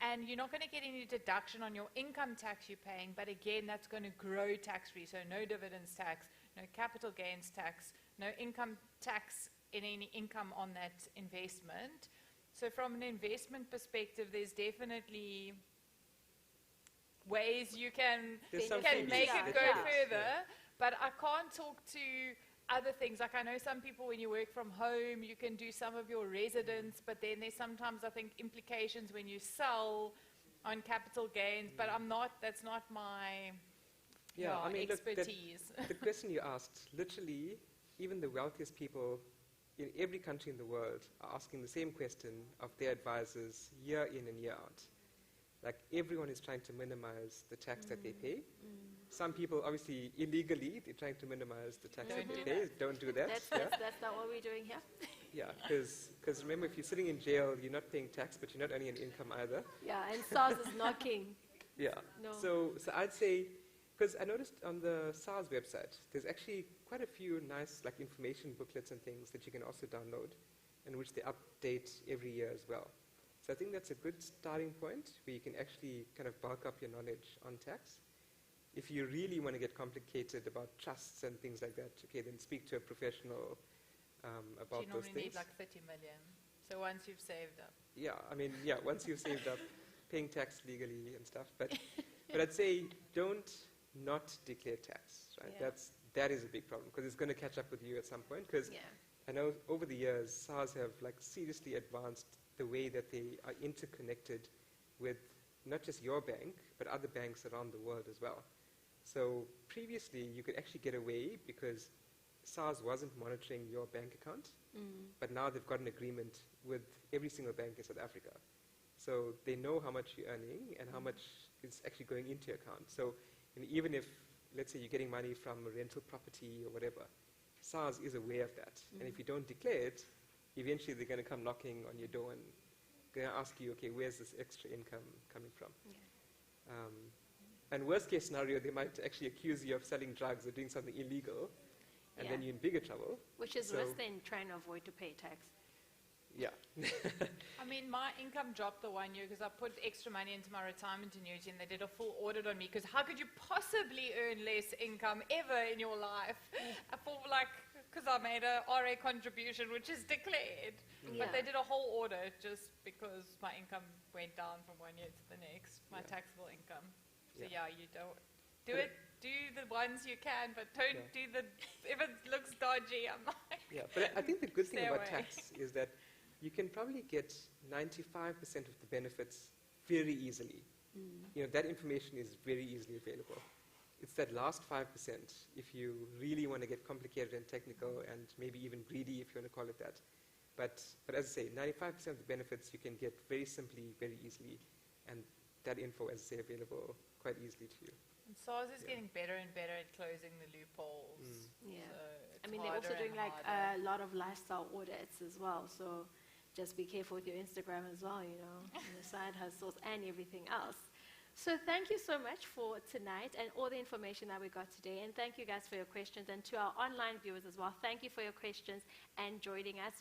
And you're not going to get any deduction on your income tax you're paying, but again, that's going to grow tax-free. So no dividends tax, no capital gains tax, no income tax in any income on that investment. So from an investment perspective, there's definitely ways you can make it go further. But I can't talk to other things. Like I know some people, when you work from home, you can do some of your residence, but then there's sometimes, I think, implications when you sell on capital gains. But that's not my expertise. Look, the question you asked, literally, even the wealthiest people in every country in the world are asking the same question of their advisors year in and year out. like everyone is trying to minimize the tax that they pay. Some people, obviously, illegally, they're trying to minimize the tax that they pay. Don't do that. That's not what we're doing here. Yeah, because remember, if you're sitting in jail, you're not paying tax, but you're not earning an income either. Yeah, and SARS is knocking. Yeah. No. So I'd say, because I noticed on the SARS website, there's actually quite a few nice like information booklets and things that you can also download, and which they update every year as well. So I think that's a good starting point where you can actually kind of bulk up your knowledge on tax. If you really want to get complicated about trusts and things like that, okay, then speak to a professional about You those normally things. need like 30 million. So once you've saved up. Yeah, I mean, yeah, once you've saved up, paying tax legally and stuff. But I'd say don't not declare tax, right? Yeah. That is a big problem because it's going to catch up with you at some point. Because Yeah. I know over the years, SARS have like seriously advanced the way that they are interconnected with not just your bank, but other banks around the world as well. So previously, you could actually get away because SARS wasn't monitoring your bank account, but now they've got an agreement with every single bank in South Africa. So they know how much you're earning and how much is actually going into your account. So even if, let's say, you're getting money from a rental property or whatever, SARS is aware of that. And if you don't declare it, eventually they're going to come knocking on your door and going to ask you, okay, where's this extra income coming from? And worst case scenario, they might actually accuse you of selling drugs or doing something illegal, and then you're in bigger trouble. Which is So- worse than trying to avoid to pay tax. Yeah. I mean, my income dropped the 1 year because I put extra money into my retirement annuity and they did a full audit on me because how could you possibly earn less income ever in your life? Because I made a RA contribution which is declared. Yeah. But they did a whole audit just because my income went down from 1 year to the next, my Yeah. taxable income. So Yeah. you don't do it. Do the ones you can, but don't do if it looks dodgy, I'm like. Yeah, but I think the good thing Stay about away. tax is that you can probably get 95% of the benefits very easily. You know, that information is very easily available. It's that last 5% if you really want to get complicated and technical and maybe even greedy if you want to call it that. But as I say, 95% of the benefits you can get very simply, very easily, and that info, as I say, available quite easily to you. And SARS is getting better and better at closing the loopholes. Yeah. So I it's mean, they're also harder doing and like harder. a lot of lifestyle audits as well. So just be careful with your Instagram as well, you know, and the side hustles and everything else. So thank you so much for tonight and all the information that we got today. And thank you guys for your questions. And to our online viewers as well, thank you for your questions and joining us.